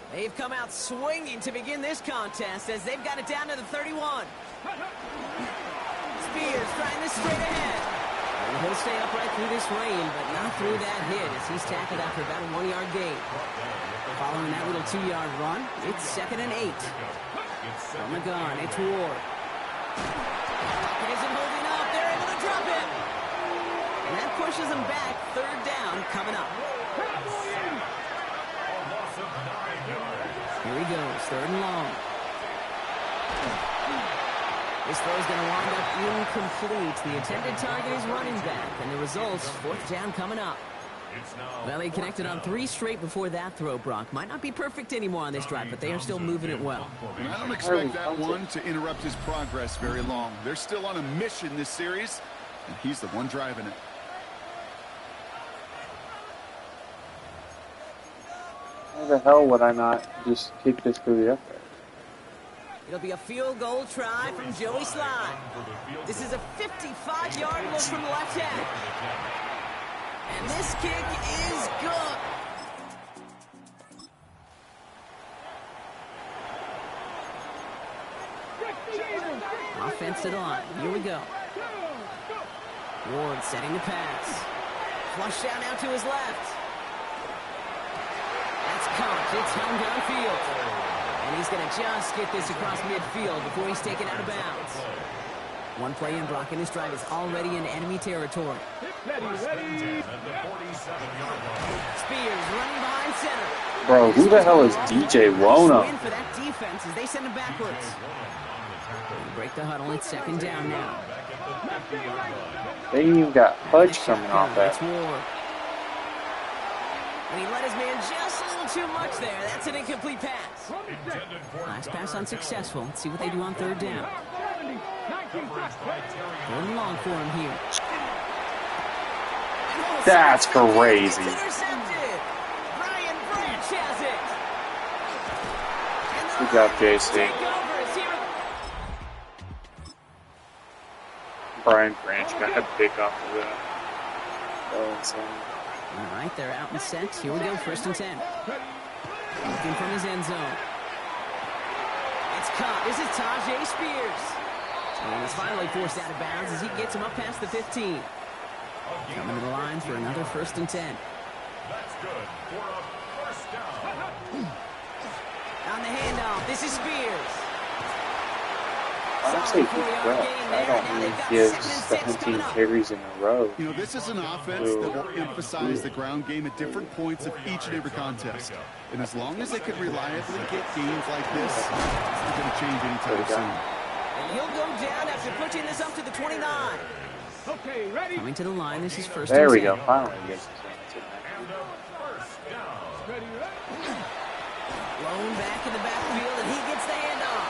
They've come out swinging to begin this contest as they've got it down to the 31. Spears trying this straight ahead. And he'll stay upright through this rain, but not through that hit as he's tackled after about a 1-yard gain. Following that little 2-yard run, it's 2nd and 8. From the gun, it's Ward. Pocket isn't holding up. They're able to drop it. And that pushes them back. 3rd down coming up. Here he goes, 3rd and long. This throw is going to wind up incomplete. The intended target is running back, and the results, 4th down coming up. Well, they connected on 3 straight before that throw, Brock. Might not be perfect anymore on this drive, but they are still moving it well. And I don't expect that one to interrupt his progress very long. They're still on a mission this series, and he's the one driving it. Why the hell would I not just kick this to the upright? It'll be a field goal try from Joey Slye. This is a 55-yard look from the left hand. And this kick is good. Offensive line. Here we go. Ward setting the pass. Flush down now to his left. That's caught. It's hung downfield. And he's going to just get this across midfield before he's taken out of bounds. One play in, Brock, and this drive is already in enemy territory. Ready. Spears running behind center. Bro, who the hell is DJ Wona? Win for that defense as they send him backwards. Break the huddle. It's 2nd down now. They even got Pudge coming off that. It's Ward. And he let his man just a little too much there. That's an incomplete pass. Last pass unsuccessful. Let's see what they do on 3rd down. 3rd and long for him here. That's crazy. Intercepted. Brian Branch has it. And the Good job, JC. Brian Branch got a pick off of that. Oh, insane. All right, they're out and set. Here we go, 1st and 10. Looking from his end zone. It's caught. This is Tyjae Spears. And he's finally forced out of bounds as he gets him up past the 15. Coming to the line for another 1st and 10. That's good for a first down. On the handoff, this is Spears. I don't say he's well. I don't mean he gives 17 carries in a row. You know, this is an offense that will emphasize the ground game at different points of each and every contest. And as long as they can reliably get games like this, it's not going to change anytime soon. And he'll go down after pushing this up to the 29. Okay, ready? Coming to the line, this is 1st and 10. There we go. Finally gets his hands in there. Ready, Blown back in the backfield, and he gets the handoff.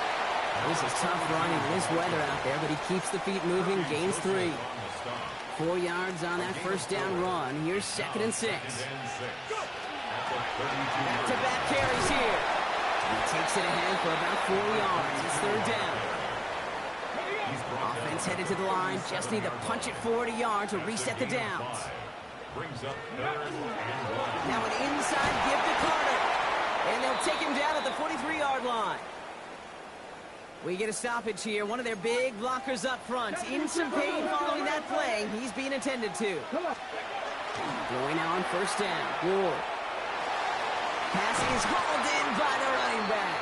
This is tough running in this weather out there, but he keeps the feet moving, gains 3. 4 yards on that 1st down run. Here's 2nd and 6. Back-to-back carries here. He takes it ahead for about 4 yards. It's 3rd down. Offense headed to the line. Just need to punch it forward a yard to reset the downs. Now an inside give to Carter. And they'll take him down at the 43-yard line. We get a stoppage here. One of their big blockers up front. In some pain following that play. He's being attended to. Going now on 1st down. Ward. Pass is hauled in by the running back.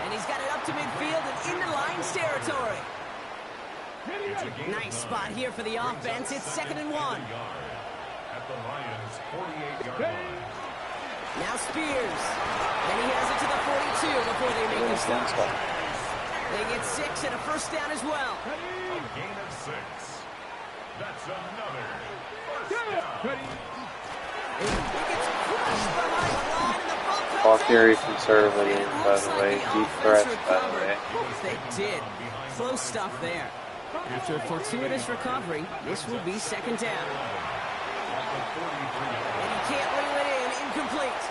And he's got it up to midfield and into Lions territory. Nice spot here for the offense. It's 2nd and 1. At the Lions' 48-yard line. Now Spears. And he has it to the 42 before they make the stop. They get 6 and a 1st down as well. A gain of 6. That's another first down. He gets crushed behind the line and the ball comes All out. very conservative, by the way. Deep threats, by the way. They did. Close stuff there. After a fortuitous recovery, this will be 2nd down. And he can't reel it in. Incomplete.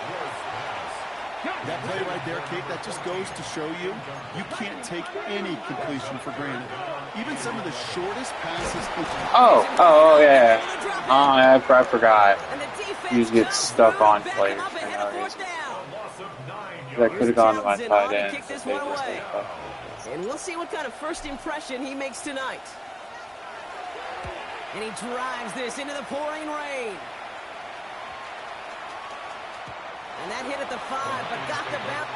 That play right there, Kate, that just goes to show you, you can't take any completion for granted. Even some of the shortest passes. Oh, yeah. I forgot. You just get stuck on players for no reason. That could have gone to my tight end. Kick this one away. And we'll see what kind of first impression he makes tonight. And he drives this into the pouring rain. And that hit at the 5, but got the bounce.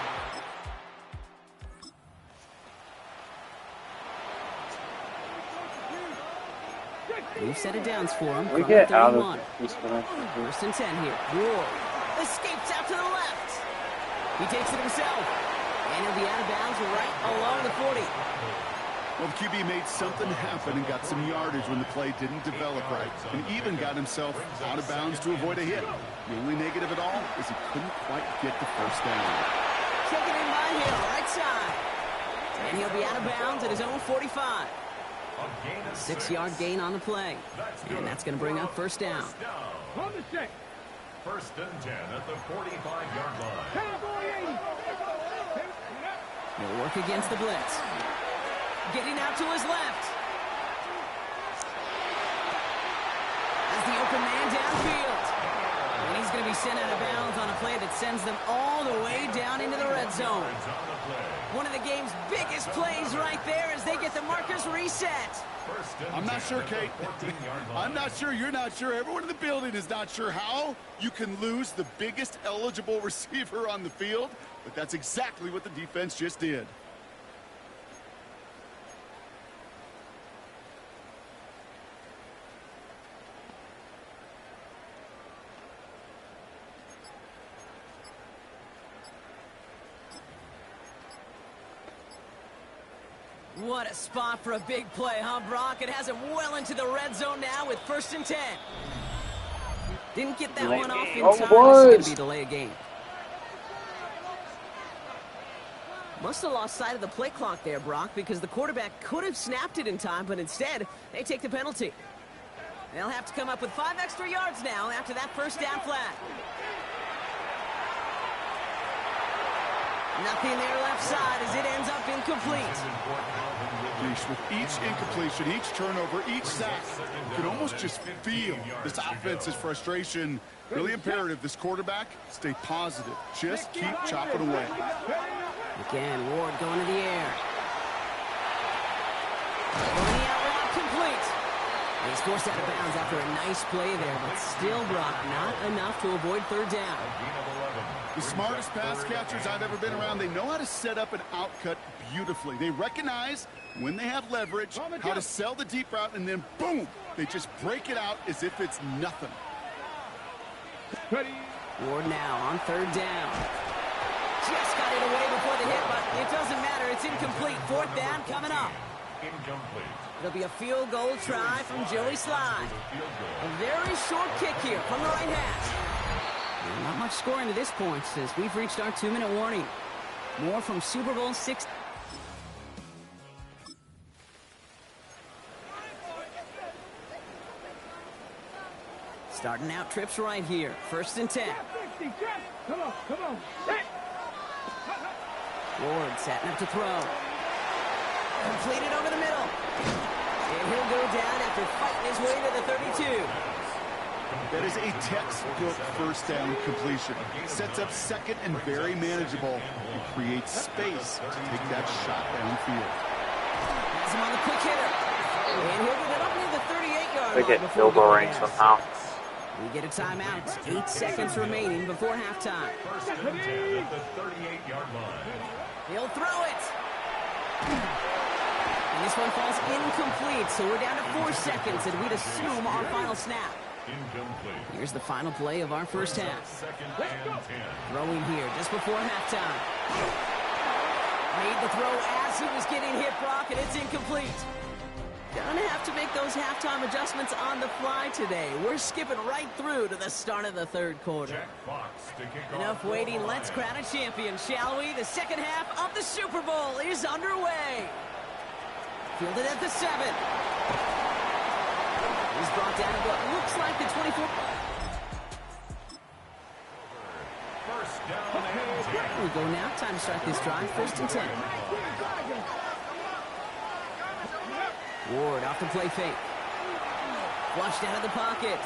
We've set it downs for him. We get out of 1st and 10 here. Ward escapes out to the left. He takes it himself. And he'll be out of bounds right along the 40. Well, the QB made something happen and got some yardage when the play didn't develop right. And even got himself out of bounds to avoid a hit. The only negative at all is he couldn't quite get the 1st down. Taken in by Hill, right side. And he'll be out of bounds at his own 45. 6-yard gain on the play. And that's going to bring up 1st down. On the 6. 1st and 10 at the 45-yard line. He'll work against the blitz. Getting out to his left. As the open man downfield. And he's going to be sent out of bounds on a play that sends them all the way down into the red zone. One of the game's biggest plays right there as they get the markers reset. I'm not sure, Kate. I'm not sure. You're not sure. Everyone in the building is not sure how you can lose the biggest eligible receiver on the field, but that's exactly what the defense just did. What a spot for a big play, huh, Brock? It has him well into the red zone now with 1st and 10. Didn't get that one off in time. This is going to be delay a game. Must have lost sight of the play clock there, Brock, because the quarterback could have snapped it in time, but instead, they take the penalty. They'll have to come up with 5 extra yards now after that 1st down flat. Nothing there left side as it ends up incomplete. With each incompletion, each turnover, each sack, you can almost just feel this offense's frustration. Really imperative this quarterback stay positive. Just keep chopping away. Again, Ward going to the air. Going out route complete. And he's forced out of bounds after a nice play there, but still, Brock, not enough to avoid third down. The smartest pass catchers I've ever been around, they know how to set up an outcut beautifully. They recognize when they have leverage, how to sell the deep route, and then boom, they just break it out as if it's nothing. Ward now on third down. Just got it away before the hit, but it doesn't matter. It's incomplete. Fourth down coming up. It'll be a field goal try from Joey Slye. A very short kick here from the right hash. Not much scoring to this point since we've reached our 2-minute warning. More from Super Bowl 6. Starting out trips right here. 1st and 10. Come on. Ward setting up to throw. Completed over the middle. And he'll go down after fighting his way to the 32. That is a textbook first down completion. Sets up second and very manageable. It creates space to take that shot downfield. Has him on the quick hitter. And he'll get it up near the 38-yard line. They get field goal range somehow. We get a timeout. 8 seconds remaining before halftime. First and 10 at the 38-yard line. He'll throw it. And this one falls incomplete, so we're down to 4 seconds, and we'd assume our final snap. Incomplete. Here's the final play of our first half. Second and 10. Throwing here just before halftime. Made the throw as he was getting hit, Brock, and it's incomplete. Gonna have to make those halftime adjustments on the fly today. We're skipping right through to the start of the third quarter. Enough waiting. Let's crown a champion, shall we? The second half of the Super Bowl is underway. Fielded at the 7. He's brought down to what looks like the 24. First down and 10. Here we go now. Time to start this drive. 1st and 10. Ward off the play fake. Flushed out of the pocket.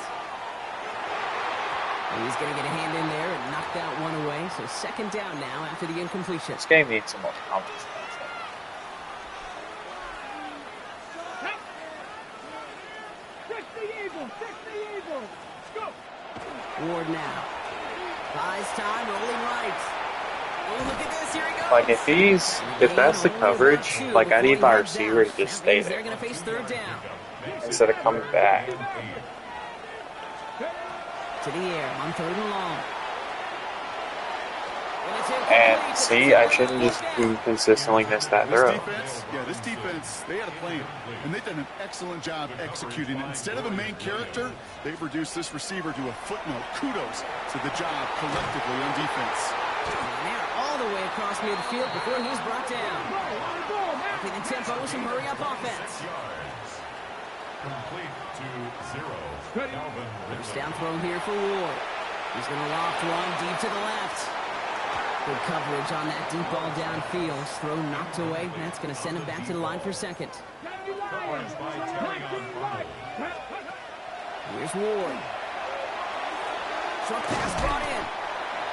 And he's going to get a hand in there and knock that one away. So second down now after the incompletion. This game needs some more confidence. Ward now. Buys time, rolling right. Oh, look at this. Here he goes. Like if that's the coverage, like I need my receiver to just stay They're there going to face third down. instead of coming back. To the air on third and long. And see, I shouldn't just consistently miss that throw. This defense, they had a plan, and they've done an excellent job executing it. Instead of a main character, they've reduced this receiver to a footnote. Kudos to the job collectively on defense. And they're all the way across midfield before he's brought down. Upping the tempo with some hurry-up offense. Complete to 0. First down throw here for Ward. He's going to loft one deep to the left. Good coverage on that deep ball downfield. Throw knocked away. That's going to send him back to the line for second. Here's Ward. Short pass brought in.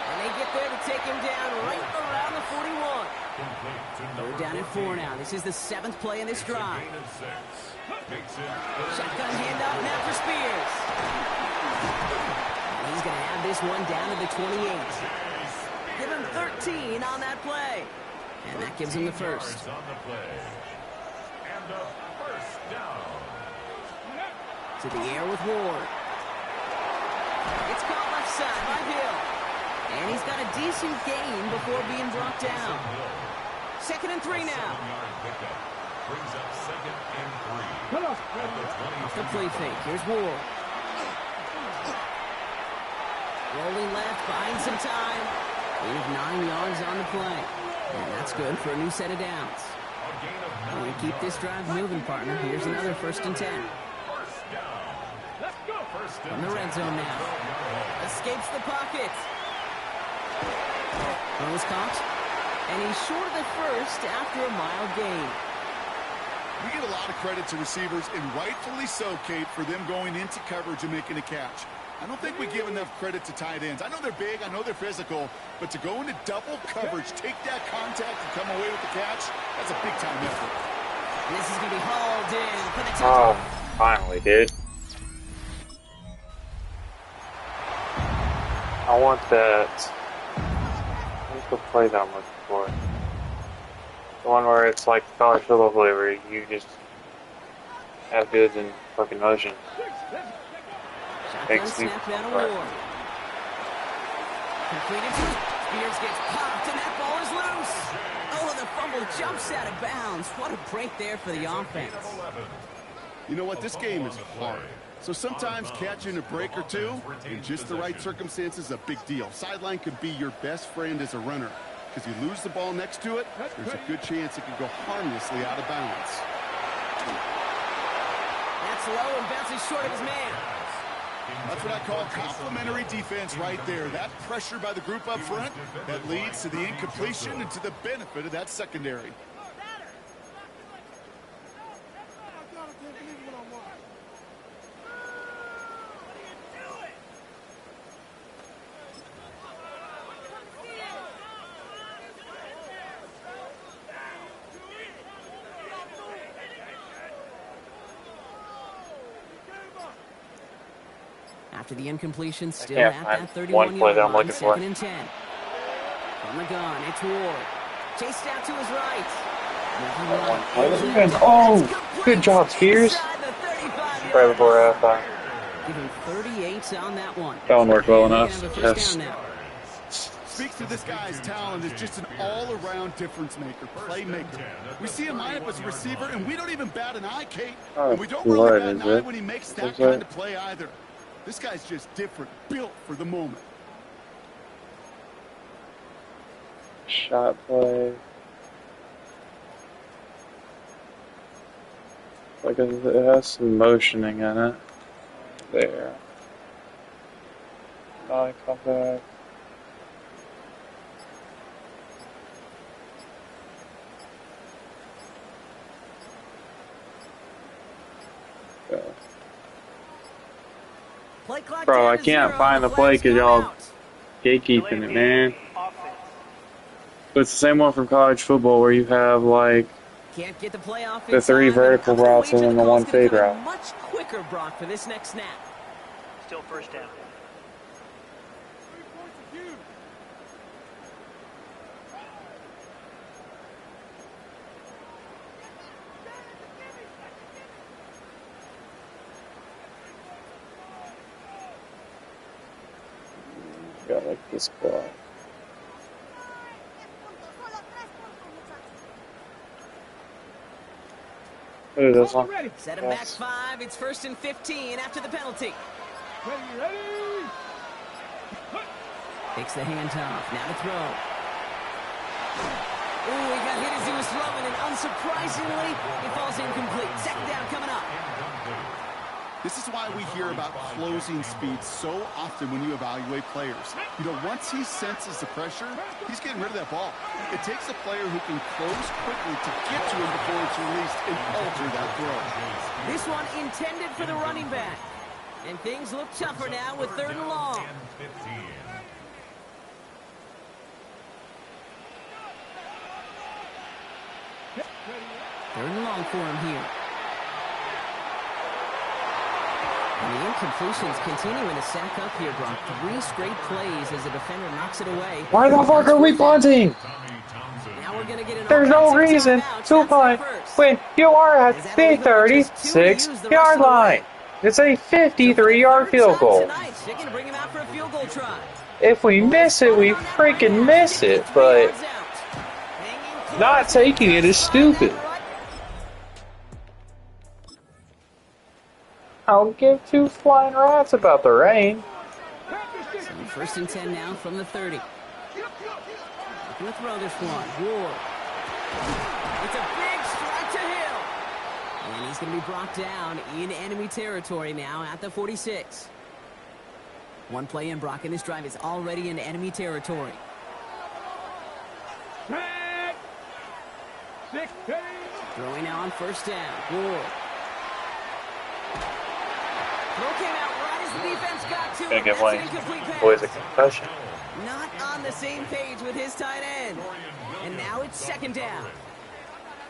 And they get there to take him down right around the 41. They're down at 4 now. This is the 7th play in this drive. Shotgun handoff now for Spears. And he's going to have this one down to the 28. Give him 13 on that play. And that gives him the first. And a first down. To the air with Ward. It's caught left side by Hill. And he's got a decent gain before being brought down. 2nd and 3 now. Brings up 2nd and 3. Off the play fake. Here's Ward. Rolling left, buying some time. We have 9 yards on the play. And that's good for a new set of downs. And we keep this drive moving, partner. Here's another 1st and 10. From the red zone now. Escapes the pocket. Throws caught. And he's short of the first after a mile gain. We give a lot of credit to receivers, and rightfully so, Kate, for them going into coverage and making a catch. I don't think we give enough credit to tight ends. I know they're big, I know they're physical, but to go into double coverage, take that contact, and come away with the catch, that's a big-time effort. And this is going to be hauled in for the touchdown. Oh, finally, dude. I want that. What's the play that I'm looking for? The one where it's like college football play where you just have dudes in fucking motion. Shotgun snap down to Ward. Completed to Spears gets popped, and that ball is loose. Oh, and the fumble jumps out of bounds. What a break there for the offense. You know what? This game is hard. So sometimes catching a break or two in just the right circumstances is a big deal. Sideline could be your best friend as a runner, because you lose the ball next to it, there's a good chance it could go harmlessly out of bounds. That's low and bounces short of his man. That's what I call complementary defense right there. That pressure by the group up front, that leads to the incompletion and to the benefit of that secondary. After the incompletion, still Yeah, at that 31-yard one play that I'm line, looking for. 2nd and 10. From the gun, it's Ward. Chased out to his right. Oh, good job, Spears. Right before halftime. Give him 38 on that one. That one worked well enough. First Yes. down now. Speaks to this guy's talent as just an all-around difference maker, playmaker. We see him line up as a receiver, and we don't even bat an eye, Kate. And we don't really bat an eye when he makes that kind of play either. This guy's just different, built for the moment. Shot play. Like it has some motioning in it. There. I come back. Bro, I can't find the play because y'all gatekeeping it, man. But it's the same one from college football where you have like Can't get the play off the 3 vertical routes and then the 1 fade route. Much quicker, Brock, for this next snap. Still first down. Got like this spot. Look at this one. Set him back 5. It's 1st and 15 after the penalty. Ready. Takes the handoff. Now to throw. Ooh, he got hit as he was throwing, and unsurprisingly, it falls incomplete. 2nd down coming up. This is why we hear about closing speed so often when you evaluate players. You know, once he senses the pressure, he's getting rid of that ball. It takes a player who can close quickly to get to him before it's released and alter that throw. This one intended for the running back. And things look tougher now with 3rd and long. Third and long for him here. And the incompletions continuing to sack up here, Brock. 3 straight plays as the defender knocks it away. Why the fuck are we punting? Now we're gonna get an There's no reason to punt when you are at the 36-yard line. It's a 53-yard field goal. They're gonna bring him out for a field goal try. If we miss it, we freaking miss it, but not taking it is stupid. I'll give 2 flying rats about the rain. So 1st and 10 now from the 30. Looking to throw this one. Ward. It's a big strike to Hill. And he's going to be brought down in enemy territory now at the 46. One play in, Brock, and this drive is already in enemy territory. Throwing now on first down. Ward. Throw came out right as the defense got to Gonna it. give That's one an incomplete boys a pass. concussion. Not on the same page with his tight end. And now it's second down.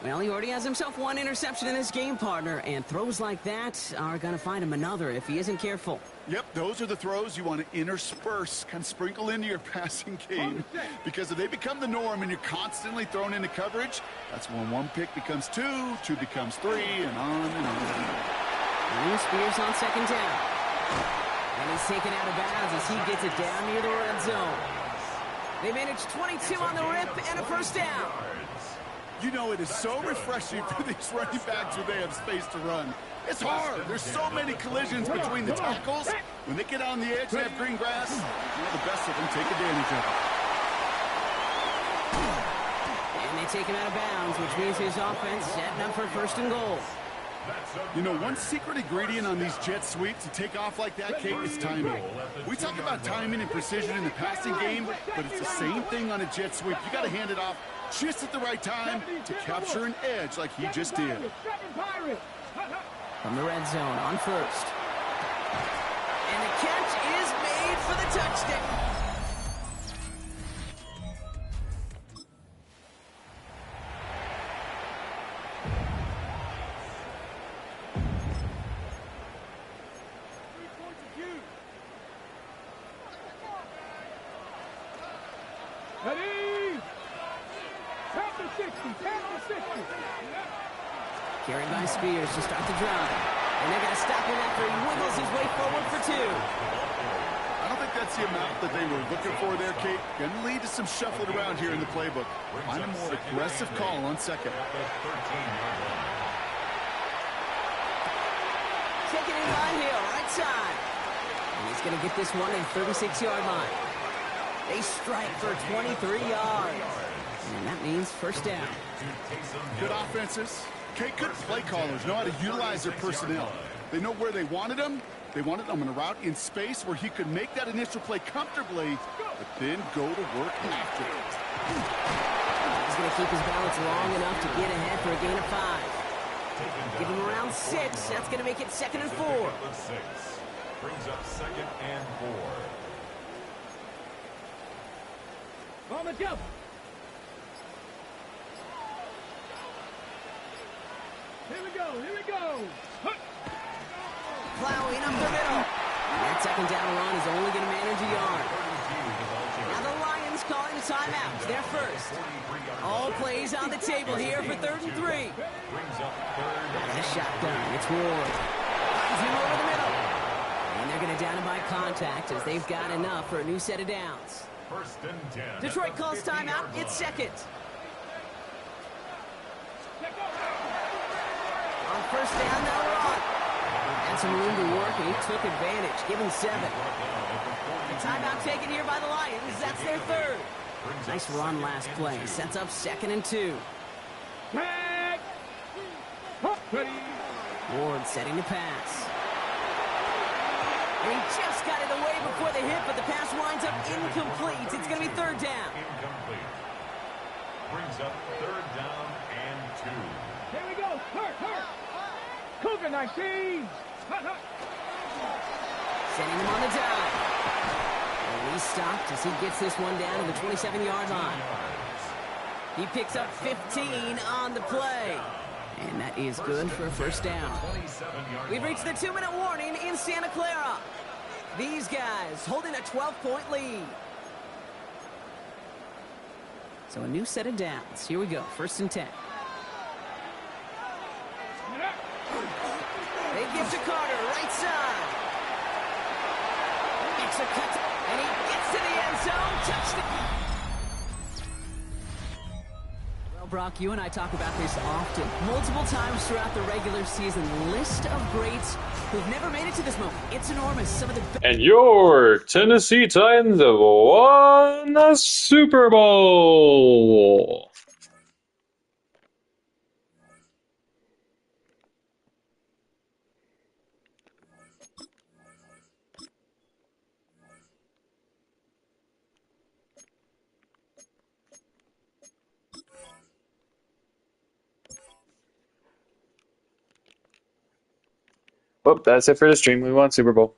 Well, he already has himself one interception in this game, partner, and throws like that are going to find him another if he isn't careful. Yep, those are the throws you want to intersperse, kind of sprinkle into your passing game. Because if they become the norm and you're constantly thrown into coverage, that's when one pick becomes two, two becomes three, and on and on. And Spears on second down. And he's taken out of bounds as he gets it down near the red zone. They managed 22 on the rip and a first down. You know, it is so refreshing for these running backs when they have space to run. It's hard. There's so many collisions between the tackles. When they get on the edge, they have green grass. The best of them take advantage of it. And they take him out of bounds, which means his offense setting up for first and goal. You know, one secret ingredient on these jet sweeps to take off like that, Kate, is timing. We talk about timing and precision in the passing game, but it's the same thing on a jet sweep. You got to hand it off just at the right time to capture an edge like he just did. From the red zone on first. And the catch is made for the touchdown. Carried by Spears to start the drive. And they're going to stop him after he wiggles his way forward for two. I don't think that's the amount that they were looking for there, Kate. Going to lead to some shuffling around here in the playbook. Find a more aggressive call on second. Taking it by Hill, right side. And he's going to get this one at 36-yard line. They strike for 23 yards. And that means first down. Good offenses. Kate, good play callers know how to utilize their personnel. They know where they wanted him. They wanted him in a route in space where he could make that initial play comfortably, but then go to work after it. He's going to keep his balance long enough to get ahead for a gain of 5. Give him around 6. That's going to make it second and 4. Brings up second and 4. On the jump. Here we go, here we go. Plowing up the middle. And that second down run is only going to manage a yard. Now the Lions calling a timeout. They're first. All plays on the table here for 3rd and 3. And a shotgun. It's Ward. Finds him over the middle. And they're going to down him by contact as they've got enough for a new set of downs. First and 10. Detroit calls timeout. It's second. On first down, now run. And some room to work, and he took advantage, giving 7. The timeout taken here by the Lions. That's their 3rd. Nice run last play. Sets up 2nd and 2. Ward setting the pass. And he just got it away before the hit, but the pass winds up incomplete. It's going to be 3rd down. Incomplete. Brings up 3rd down and 2. Here we go. Hurt. Cougar 19. Sending him on the dive. And he's stopped as he gets this one down to the 27-yard line. He picks up 15 on the play. And that is good for a first down. We've reached the 2-minute warning in Santa Clara. These guys holding a 12-point lead. So a new set of downs. Here we go. 1st and 10. They give to Carter, right side. Makes a cut, and he gets to the end zone. Touchdown. Well, Brock, you and I talk about this often. Multiple times throughout the regular season. List of greats who've never made it to this moment. It's enormous. Some of the best. And your Tennessee Titans have won the Super Bowl. Well, that's it for the stream. We won Super Bowl.